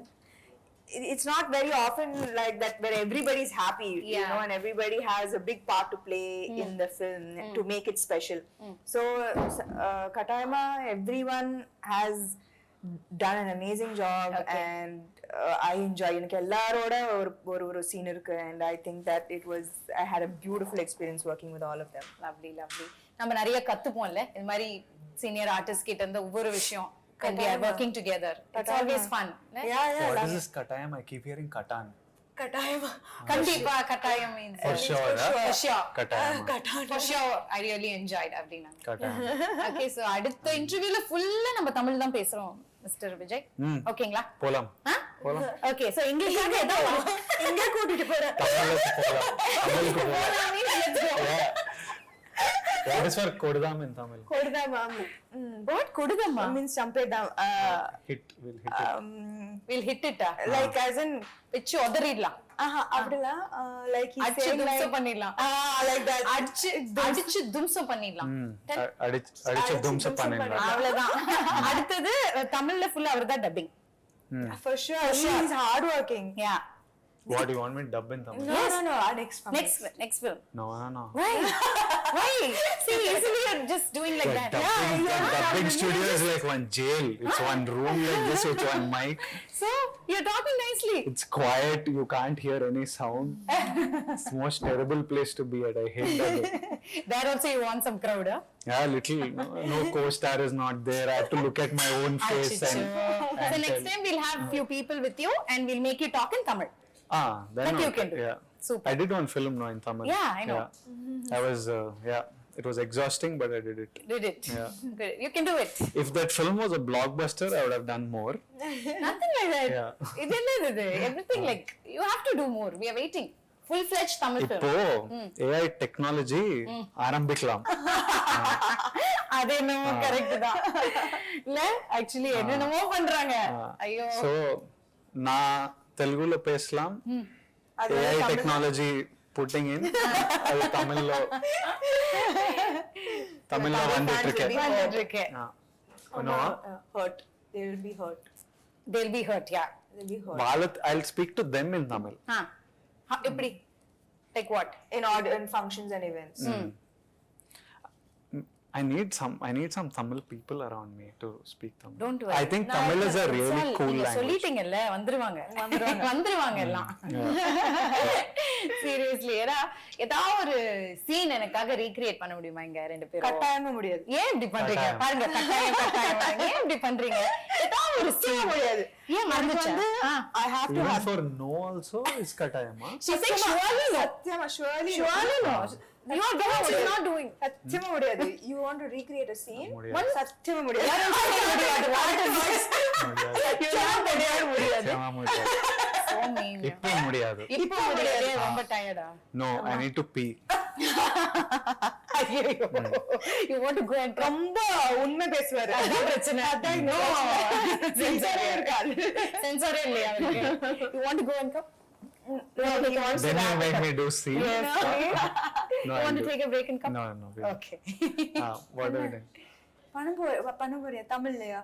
B: it's not very often like that where everybody's happy, you know, and everybody has a big part to play in the film to make it special. So Katayama, everyone has done an amazing job.
A: Okay.
B: And I enjoy எனக்கு எல்லாரோட ஒரு scene இருக்கு, and I think that I had a beautiful experience working with all of them.
A: Lovely lovely. நம்ம நிறைய கத்துப்போம்ல இந்த மாதிரி senior artist கிட்ட இருந்து ஒவ்வொரு விஷயம். And we are working together. It's always fun.
B: Yeah.
C: What is this Katayam? I keep hearing Katan.
B: கட்டாயமா
A: கண்டிப்பா கட்டாயம் means
C: For sure.
A: for sure.
C: Katayam.
A: For sure. I really enjoyed அப்படினா.
C: Katayam.
A: Okay, so அடுத்த இன்டர்வியூல ஃபுல்லா நம்ம தமிழ் தான் பேசுறோம் மிஸ்டர் விஜய். ஓகேங்களா?
C: போலாம். போலாம்.
A: Okay, so இங்கிலீஷ்ல ஏதோ
B: எங்க கூட்டிட்டு போற?
C: தமிழுக்கு போலாம். What is for kodudam in Tamil?
B: கொடுதாம்.
A: what கொடுதம்மா
B: means champedam.
C: We'll hit it.
A: will hit it
B: Like as in
A: வெச்சு உதறிடலாம்.
B: அப்படிலாம் like he's
A: அடிச்சு
B: saying like
A: தும்சம் பண்ணிடலாம்.
B: like that.
A: அடிச்சு தும்சம் பண்ணிடலாம்.
C: அடிச்சு தும்சம் பண்ணிடலாம்.
A: அவ்வளவுதான். அடுத்தது தமிழ்ல ஃபுல்லா அவர்தான் dubbing.
B: For sure. He's hard working.
A: Yeah.
C: What do you want me to dub in Tamil?
B: No. Next film.
C: No.
A: Why? See, easily you're just doing like that.
C: Dubbing studio is like one jail. It's one room like this with one mic.
A: So you're talking nicely.
C: It's quiet. You can't hear any sound. It's the most terrible place to be at. I hate that.
A: There also you want some crowd, huh?
C: Yeah, little. No co-star is not there. I have to look at my own face.
A: So next time we'll have few people with you and we'll make you talk in Tamil.
C: Then
A: That you can do.
C: Yeah.
A: Super.
C: I did one film in Tamil.
A: Yeah, I know.
C: I was, it was exhausting, but I did it.
A: Did it?
C: Yeah.
A: Good. You can do it.
C: If that film was a blockbuster, I would have done more.
A: Nothing like that.
C: Yeah.
A: Everything like you have to do more. We are waiting. Full-fledged Tamil film.
C: இப்போ AI technology ஆரம்பிக்கலாம்.
A: அது என்னமோ correct தான். இல்ல actually என்னென்னமோ பண்றாங்க. ஐயோ.
C: So நான் தெலுங்குல பேசலாம். AI technology putting in அது தமிழ்ல வந்துட்டு இருக்கு.
B: Hurt. They will be hurt.
A: They'll be hurt, yeah.
C: I'll speak to them in Tamil.
A: எப்படி? Like what?
B: In functions and events.
C: I need some Tamil people around me to speak Tamil.
A: Don't worry.
C: I think Tamil is a really cool language.
A: சொல்லிட்டீங்கல்ல வந்துருவாங்க எல்லாம். Seriously, ஏதாவது ஒரு scene எனக்காக recreate பண்ண முடியுமா இங்க ரெண்டு பேரும்?
B: கட்டாயமா முடியாது.
A: ஏன் இப்படி பண்றீங்க? பாருங்க கட்டாயம். ஏன் இப்படி பண்றீங்க? ஏதாவது ஒரு சீன் முடியாது. ஏன் மறந்துச்சு?
B: I have to
C: Even for no also is katayama.
A: She said surely no.
B: Surely
A: no. You are doing what you're not doing.
B: சத்தியமா முடியாது. You want to recreate a scene?
C: முடியாது.
B: சத்தியமா முடியாது.
A: So mean.
C: இப்போ முடியாது.
A: ரொம்ப டயர்டா?
C: No, I need to pee.
A: You want to go and
B: ரொம்ப உண்மை பேசுவாரு.
A: அதான் பிரச்சனை. அதான் no. சென்சாரே இல்லையா அவருக்கு? You want to go and come?
C: Then you make me do scene.
A: You want to take a break and come?
C: No.
A: Okay.
C: What are we doing?
B: பண்ண போறியா தமிழ்லயா?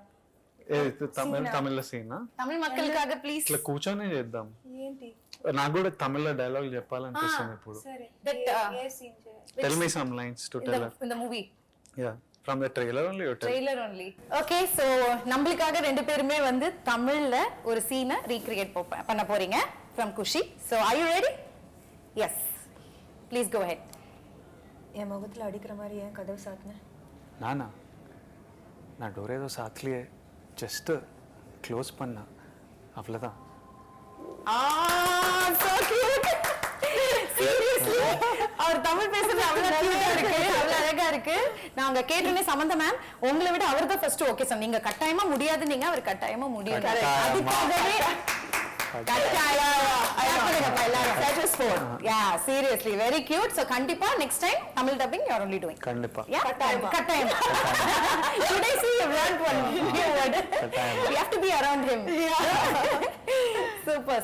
C: తమిళ సీన్
A: తమిళ மக்களுக்காக ప్లీజ్
C: ఇట్లా కూర్చొని చేద్దాం.
B: ఏంటి?
C: నాకు కూడా తమిళ డైలాగ్ చెప్పాలనిపిస్తుంది ఇప్పుడు.
B: సరే. ఏ సీన్ చేయాలి?
C: Tell me some lines to tell her.
A: In the movie.
C: Yeah. From the trailer only you tell.
A: Trailer only. Okay, so நம்மளுக்காக ரெண்டு பேருமே வந்து தமிழ்ல ஒரு சீனை ரீக்ரியேட் பண்ண போறீங்க from Kushi. So are you ready? Yes. Please go ahead.
B: என் முகத்துல அடிக்கிற மாதிரி ஏன் கதவு சாத்துன?
C: நான் டோர் ஏதோ சாத்தலையே, ஜஸ்ட் க்ளோஸ் பண்ணா அவ்வளவுதான்.
A: So cute. Seriously. அவர் தமிழ் பேசுறது அவ்வளவு அழகா இருக்கு. நாங்க கேட்டோனே சமந்தா மேம் உங்களை விட அவர் தான் ஃபர்ஸ்ட் ஓகே சார். நீங்க கட்டாயமா முடியாது, நீங்க அவர் கட்டாயமா முடியும். அதுக்காகவே Yeah, seriously, very cute. So kandipa next time Tamil dubbing you are only doing.
C: Kandipa.
A: Yeah, kattayam. Today see you learned one new word. You have to be around him.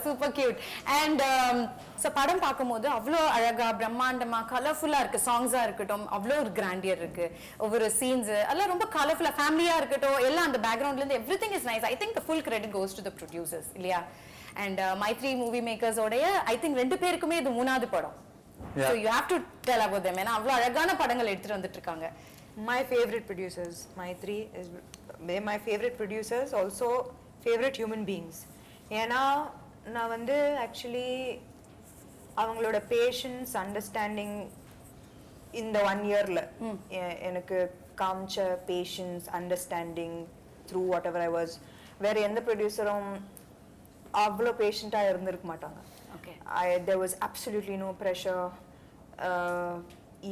A: Super cute. And so படம் பாக்கும்போது அவ்ளோ அழகா பிரம்மாண்டமா கலர்ஃபுல்லா இருக்கு. சாங்ஸா இருக்கட்டும் அவ்ளோ ஒரு கிராண்டியர் இருக்கு. ஒவ்வொரு சீன்ஸ் எல்லாம் ரொம்ப கலர்ஃபுல்லா ஃபேமிலியா இருக்கட்டும் எல்லாம் அந்த பேக்ரவுண்ட்ல இருந்து everything is nice. I think the full credit goes to the producers. இல்லையா? And Mythri Movie Makers ஓடைய I think ரெண்டு பேருக்குமே இது மூணாவது படம். So you have to tell about them. ஏன்னா அவ்வளோ அழகான படங்கள் எடுத்துட்டு வந்துட்டு இருக்காங்க.
B: My favorite producers, Mythri is they're my favorite producers, also favorite human beings. ஏன்னா நான் வந்து ஆக்சுவலி அவங்களோட பேஷன்ஸ் அண்டர்ஸ்டாண்டிங் இந்த 1 இயர்ல எனக்கு காமிச்ச patience understanding through whatever I was வேற எந்த ப்ரொடியூசரும் அவ்வளோ பேஷண்ட்டாக இருந்திருக்க மாட்டாங்க. There was absolutely no pressure,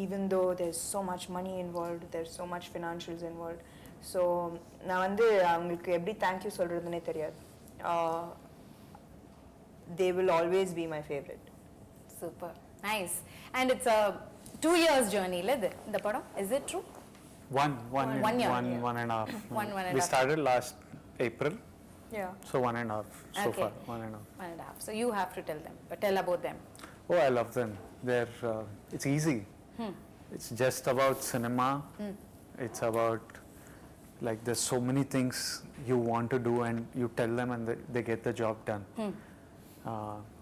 B: even though there's so much money involved, there's so much financials involved. So நான் வந்து அவங்களுக்கு எப்படி தேங்க்யூ சொல்றதுன்னே தெரியாது. They will always be my favorite.
A: Super nice. And it's a 2 years journey la the padam, is it true?
C: One year. One and a half. We started last April.
B: Yeah.
C: So 1.5 so far. 1.5.
A: 1.5. So you have to tell about them.
C: Oh, I love them. They're it's easy. It's just about cinema. It's about like there's so many things you want to do and you tell them and they get the job done.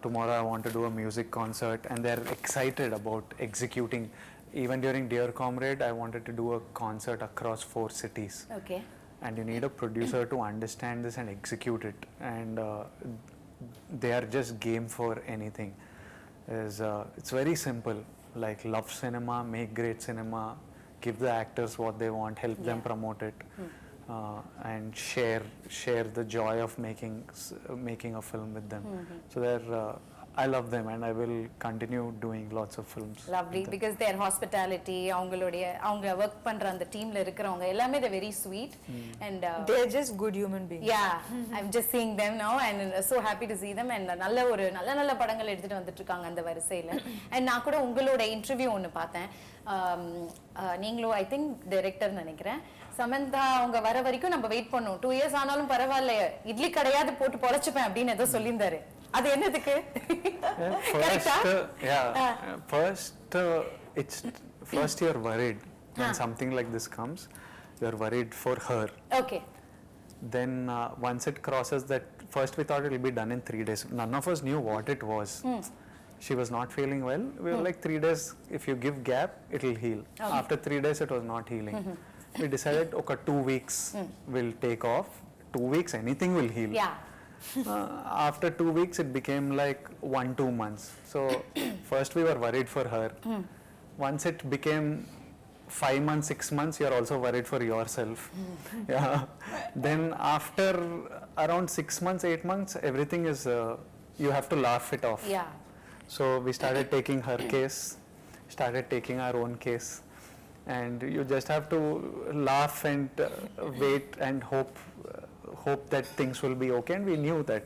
C: Tomorrow I want to do a music concert and they're excited about executing. Even during Dear Comrade, I wanted to do a concert across 4 cities.
A: Okay.
C: And you need a producer to understand this and execute it. And they are just game for anything. It's very simple. Like love cinema, make great cinema, give the actors what they want, help them promote it, and share the joy of making a film with them. So I love them and I will continue doing lots of films.
A: Lovely, because their hospitality, avanga work pandra and teamla irukravanga ellame they're very sweet and
B: they're just good human beings.
A: Yeah, I'm just seeing them now and so happy to see them and நல்ல படங்கள் எடுத்துட்டு வந்துட்டு இருக்காங்க அந்த வரிசையில. And நான் கூட உங்களோட இன்டர்வியூ ஒன்னு பார்த்தேன். நீங்களும் ஐ திங்க் டைரக்டர் நினைக்கிறேன். சமந்தா அவங்க வர வரைக்கும் நம்ம வெயிட் பண்ணோம். 2 years ஆனாலும் பரவாயில்ல, இட்லி கடையாவது போட்டு பொழைச்சுப்பேன் அப்படின்னு ஏதோ சொல்லியிருந்தாரு. அது என்னதுக்கு?
C: First you're worried when something like this comes. You're worried for her.
A: Okay.
C: Then once it crosses that, first we thought it will be done in 3 days. None of us knew what it was. She was not feeling well. We were like 3 days, if you give gap, it will heal. Okay. After 3 days, it was not healing. We decided, okay, 2 weeks will take off. 2 weeks, anything will heal.
A: Yeah.
C: After 2 weeks, it became like 1-2 months. So first we were worried for her. Once it became 5 months, 6 months, you're also worried for yourself. Yeah. Then after around 6 months, 8 months, everything is, you have to laugh it off.
A: Yeah.
C: So we started taking her case, started taking our own case. And you just have to laugh and wait and hope that things will be okay. And we knew that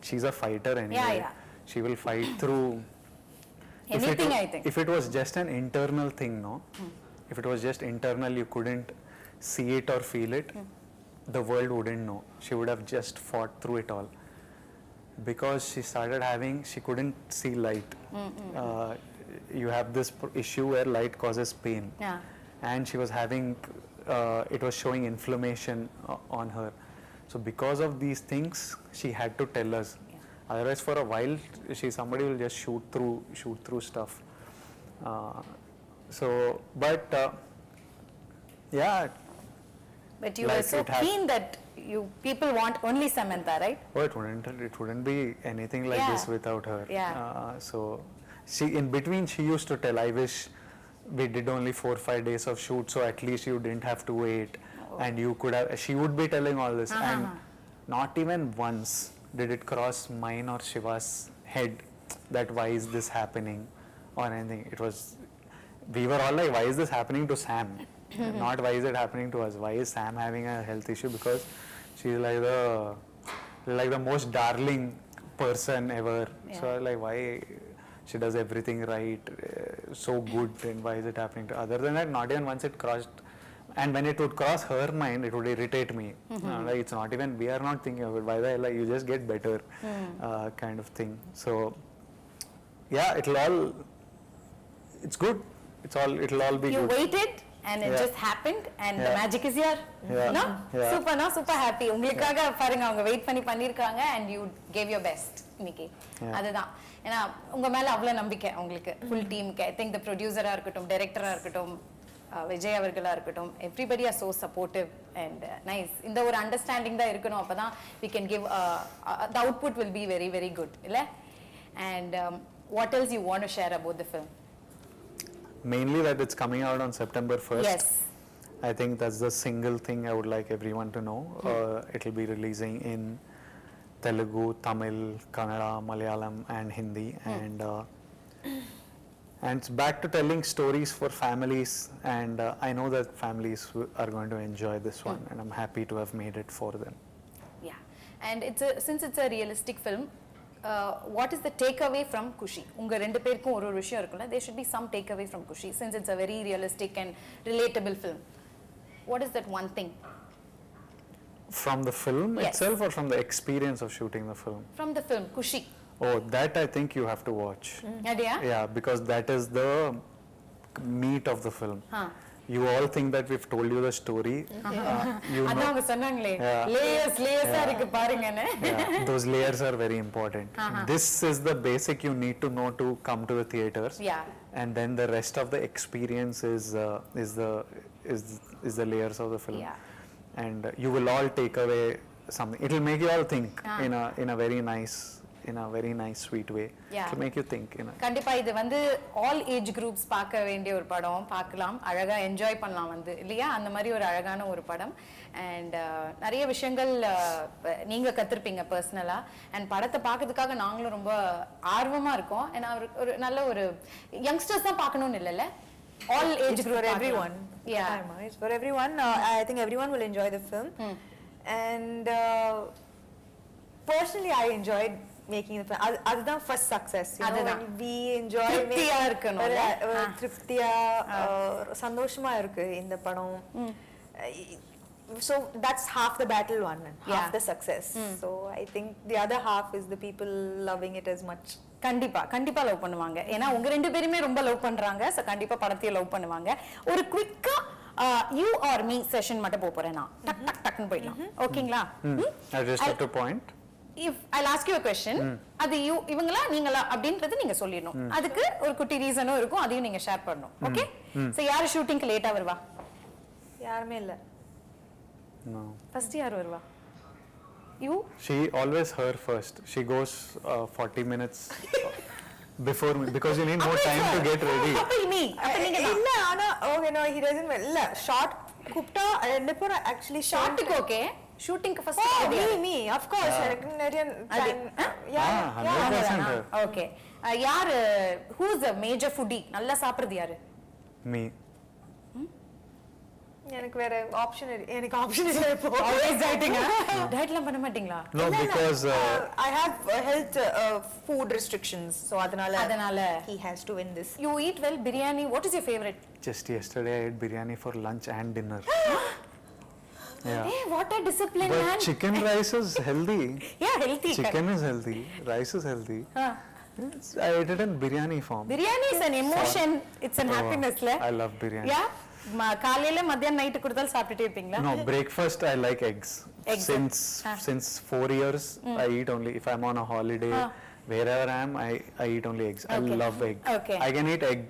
C: she's a fighter anyway.
A: Yeah.
C: She will fight through
A: anything, I think.
C: If it was just an internal thing, no? If it was just internal, you couldn't see it or feel it, the world wouldn't know. She would have just fought through it all. Because she couldn't see light. You have this issue where light causes pain.
A: Yeah.
C: And she was having, it was showing inflammation on her. So because of these things, she had to tell us. Otherwise, for a while, somebody will just shoot through stuff.
A: But you were so keen that people want only Samantha, right?
C: Oh, it wouldn't be anything like this without her.
A: Yeah.
C: So in between, she used to tell, I wish we did only 4-5 days of shoot, so at least you didn't have to wait. And you could have, she would be telling all this. And not even once did it cross mine or Shiva's head that why is this happening or anything. It was, we were all like, why is this happening to Sam? Not why is it happening to us? Why is Sam having a health issue? Because she's like the most darling person ever. So like, why she does everything right, so good, and why is it happening to other than that? Not even once it crossed. And when it would cross her mind, it would irritate me. Like, it's not even, we are not thinking of it. Why the hell, like, you just get better, kind of thing. So yeah, it's good. It'll all be
A: you
C: good.
A: You waited and it just happened and the magic is here. No? Super happy. உங்களுக்காக பாருங்க அவங்க wait பண்ணி பண்ணிருக்காங்க and you gave your best இன்னைக்கு. அதுதான். ஏன்னா உங்க மேல அவ்வளவு நம்பிக்கை உங்களுக்கு full team. I think the producer இருக்கட்டும், director இருக்கட்டும், விஜய் அவர்களா இருக்கட்டும், everybody are so supportive and nice. இந்த ஒரு அண்டர்ஸ்டாண்டிங் தான் இருக்கணும், அப்பதான் we can give the output will be very very good, இல்ல? And what else you want to share about the film?
C: Mainly that it's coming out on September 1st.
A: Yes.
C: I think that's the single thing I would like everyone to know. It'll be releasing in Telugu, Tamil, Kannada, Malayalam and Hindi, and it's back to telling stories for families, and I know that families are going to enjoy this one, and I'm happy to have made it for them.
A: Yeah, and since it's a realistic film, what is the takeaway from Kushi? உங்க ரெண்டு பேருக்கும் ஒரு விஷயம் இருக்குல்ல, there should be some takeaway from Kushi since it's a very realistic and relatable film. What is that one thing?
C: From the film
A: Yes.
C: itself, or from the experience of shooting the film?
A: From the film Kushi.
C: Oh, that I think you have to watch.
A: Yeah?
C: Yeah, because that is the meat of the film. You all think that we've told you the story. You
A: அதான்
C: know,
A: அவங்க சொன்னாங்களே,
C: Yeah.
A: லேயர்ஸா இருக்கு பாருங்கன்னு.
C: yeah, those layers are very important. This is the basic you need to know to come to the theaters.
A: Yeah.
C: And then the rest of the experience is the layers of the film.
A: Yeah.
C: And you will all take away something. It will make you all think in a very nice sweet way.
A: Yeah.
C: To make you think.
A: கண்டிப்பா இது வந்து all age groups பார்க்க வேண்டிய ஒரு படம், பார்க்கலாம், அழகா enjoy பண்ணலாம் வந்து, இல்லையா? அந்த மாதிரி ஒரு அழகான ஒரு படம். அண்ட் நிறைய விஷயங்கள் நீங்க கத்திருப்பீங்க பர்சனலா, அண்ட் படத்தை பார்க்கறதுக்காக நாங்களும் ரொம்ப ஆர்வமா இருக்கோம். ஏன்னா ஒரு நல்ல ஒரு யங்ஸ்டர்ஸ் தான் பார்க்கணும்னு இல்லைல்ல, all age group
B: for everyone.
A: Yeah.
B: It's for everyone. I think everyone will enjoy the film. And personally I enjoyed making the film. அதுதான் first success, you know, when we enjoy
A: திருப்தியா இருக்கணும்ல,
B: திருப்தியா சந்தோஷமா இருக்கு இந்த படம். So that's half the battle won, half the success. So I think the other half is the people loving it as much.
A: கண்டிப்பா love பண்ணுவாங்க. ஏன்னா உங்க ரெண்டு பேருமே ரொம்ப லவ் பண்றாங்க. சோ கண்டிப்பா படத்தையும் லவ் பண்ணுவாங்க. ஒரு குவிக்கா யூ ஆர் மீ செஷன் மட்டும் போறேன் நான். டக் டக் டக்னு போயிடலாம். ஓகேங்களா?
C: I just have to point.
A: If I'll ask you a question, அது இவங்களா நீங்களா அப்படின்றது நீங்க சொல்லிடணும். அதுக்கு ஒரு குட்டி ரீசனும் இருக்கும், அதையும் நீங்க ஷேர் பண்ணணும். ஓகே? சோ யாரு ஷூட்டிங்க்கு லேட்டா வருவா?
B: யாருமே இல்ல.
C: No.
A: ஃபர்ஸ்ட் யார் வருவா? You?
C: She always her first. She goes 40 minutes before me because you need more time to get ready.
A: அப்ப நீ
B: இல்ல ஆனா okay no he doesn't இல்ல ஷார்ட் கூப்டா ரெண்டு பேரும் actually
A: ஷார்ட்டுக்கு ஓகே, ஷூட்டிங்க்கு ஃபர்ஸ்ட்
B: me of course எனக்கு நிறைய time.
A: ஓகே. யார் who is the major foodie? நல்லா சாப்பிடுறது யாரு?
C: Me.
B: எனக்கு வேற ஆப்ஷன் இல்ல இப்போ.
A: Always dieting. டயட்லாம் பண்ண மாட்டீங்களா?
C: No, because
B: I have health food restrictions, so அதனால he has to win this.
A: You eat well. Biryani, what is your favorite?
C: just yesterday I ate biryani for lunch and dinner. Yeah.
A: Hey, what a discipline,
C: But
A: man.
C: chicken rice is healthy.
A: Yeah, healthy.
C: Chicken is healthy. Rice is healthy. I ate it in biryani form.
A: Biryani is an emotion. It's an happiness, le?
C: I love biryani.
A: Yeah. காலையில மத்தியானம் night கொடுத்தாலும் சாப்பிட்டுட்டே இருப்பீங்களா?
C: No, breakfast I like eggs. Since 4 years I eat only if I'm on a holiday. Wherever I am, I eat only eggs.
A: Okay.
C: I love egg.
A: Okay.
C: I can eat egg.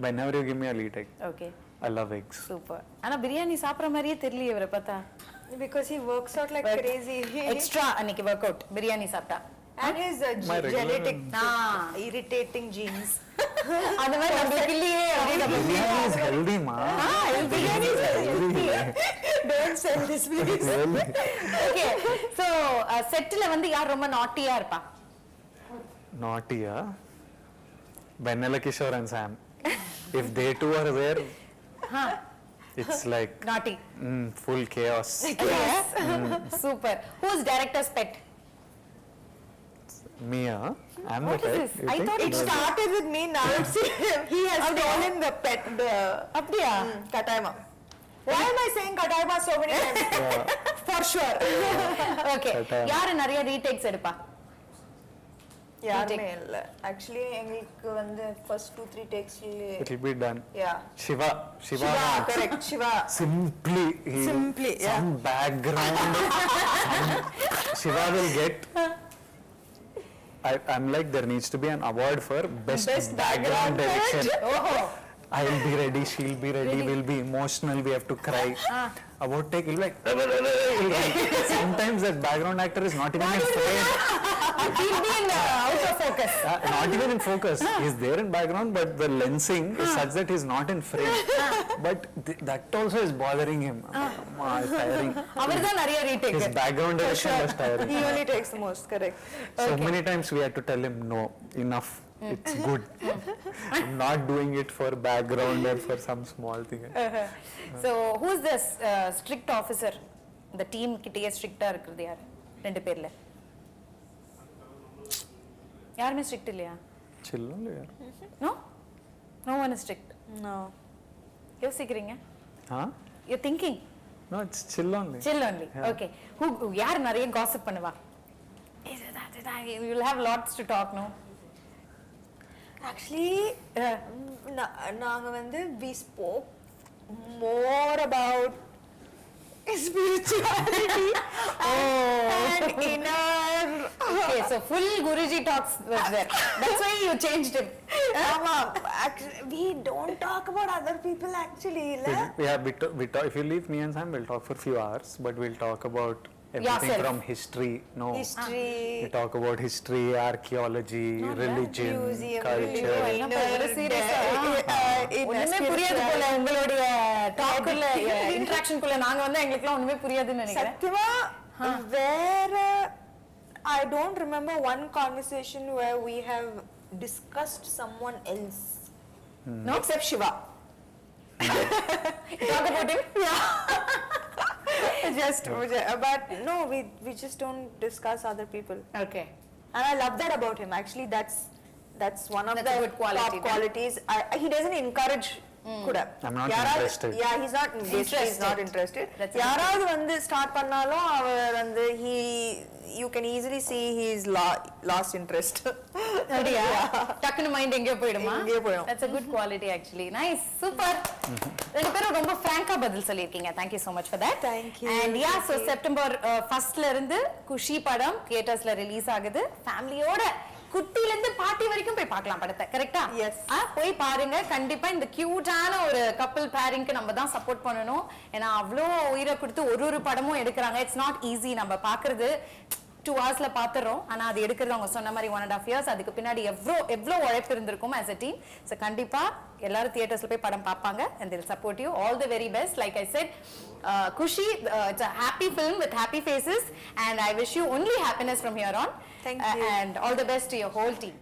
C: Whenever you give me, I'll eat egg.
A: Okay.
C: I love eggs.
A: Super. ஆனா பிரியாணி சாப்பிடுற மாதிரியே தெரியல இவரை பார்த்தா.
B: Because he works out like crazy.
A: Extra அன்னைக்கு work out biryani சாப்பிட்டா.
B: And his genetic irritating genes.
A: அந்த மாதிரி நமக்கு இல்லையே.
C: Biryani is healthy, ma.
A: Biryani is healthy.
B: Don't sell this please.
A: Okay. So செட்ல வந்து யார் ரொம்ப நாட்டியா இருப்பா?
C: Naughty, Vennela, Kishore and Sam. If they two are there, it's like
A: Naughty.
C: Full chaos.
A: Yes. Super. Who's director's pet?
C: Me, I'm
A: What
C: the
A: is
C: pet.
A: this?
C: You
A: I
C: think?
A: thought
B: It started with me, now it's he has stolen the pet, the
A: அப்படியா?
B: Kataima. Why am I saying Kataima so many times? For sure.
A: Okay.
C: Kataima.
A: யாரு நிறைய retakes எடுப்பா?
B: யாருமே இல்ல. Actually எங்களுக்கு வந்து first 2-3 takes
C: It'll be done.
B: yeah.
C: Shiva,
B: Correct. Shiva.
C: Simply, some background. Shiva will get. I'm like, there needs to be an award for best background direction. I'll be ready, she'll be ready, we'll be emotional, we have to cry. About take, he'll be like, he'll like, sometimes that background actor is not even in frame.
A: He'll be in out of focus.
C: Not even in focus. He's there in background, but the lensing is such that he's not in frame. But that also is bothering him. It's tiring.
A: அவர்தான் நிறைய retake.
C: His background direction was tiring.
B: He only takes the most, correct.
C: So many times we had to tell him, no, enough. It's good. I'm not doing it for background or for some small thing.
A: So who's the strict officer? The team கிட்டயே ஸ்ட்ரிக்ட்டா இருக்குது யார்? ரெண்டு பேர்ல. யாருமே strict இல்லையா?
C: Chill only.
A: No? No one is strict.
B: No.
A: யோசிக்கிறீங்க?
C: Huh?
A: You're thinking?
C: No, it's chill only.
A: Chill only.
C: Yeah.
A: Okay. யார் நிறைய gossip பண்ணுவா? You'll have lots to talk, no?
B: Actually, நாங்க வந்து we spoke more about spirituality and inner.
A: Okay, so full Guruji talks was there. That's why you changed it.
B: Actually, we don't talk about other people actually.
C: Yeah, we talk, if you leave me and Sam, we'll talk for a few hours, but we'll talk about everything
A: Yourself.
C: from history. No.
B: History.
C: We talk about history, archaeology, religion,
B: museum,
C: culture.
A: ஒண்ணுமே புரியாது போல உங்களுடைய டாக்ல இன்டராக்ஷன்க்குள்ள நாங்க வந்து எங்களுக்குலாம் ஒண்ணுமே புரியாதுன்னு நினைக்கிறேன்.
B: சத்தியமா வேற I don't remember one conversation where we have discussed someone else.
A: No, except Shiva. You talk about him?
B: Yeah. But no, we just don't discuss other people.
A: Okay.
B: And I love that about him. Actually, that's one of
A: That's
B: the
A: a good quality,
B: top
A: then.
B: qualities. He doesn't encourage. Kuda.
C: I'm not interested.
B: Yeah, he's not basically he's not interested. யாராவது வந்து start பண்ணாலும் அவர் வந்து you can easily see he's lost interest.
A: அப்படியா? டக்குனு mind எங்கேயோ போயிடுமா?
B: எங்கேயோ போயிடும்.
A: That's a good quality actually. Nice. Super. ரெண்டு பேரும் ரொம்ப ஃப்ராங்கா பதில் சொல்லிருக்கீங்க. Thank you so much for that.
B: Thank you.
A: And yeah, so September 1st ல இருந்து குஷி படம் தியேட்டர்ஸ்ல ரிலீஸ் ஆகுது. ஃபேமிலியோட குட்டில இருந்து பாட்டி வரைக்கும் போய் பார்க்கலாம் படத்தை. கரெக்ட்டா?
B: Yes.
A: போய் பாருங்க. கண்டிப்பா இந்த கியூட்டான ஒரு கப்பிள் பேரிங்க்கு நம்ம தான் சப்போர்ட் பண்ணணும். ஏன்னா அவ்ளோ உயிரை கொடுத்து ஒரு படமும் எடுக்கறாங்க. It's not easy. நம்ம பார்க்கிறது 2 ஹவர்ஸ்ல பாத்துறோம். ஆனா அது எடுக்கிறது அவங்க சொன்ன மாதிரி 1.5 years. அதுக்கு பின்னாடி எவ்ளோ உழைப்பு இருந்திருக்கும் as a team. So கண்டிப்பா எல்லாரும் தியேட்டர்ஸ்ல போய் படம் பார்ப்பாங்க and they'll support you. All the very best. Like I said, Kushi, it's a happy film with happy faces and I wish you only happiness from here on.
B: Thank you.
A: And all the best to your whole team.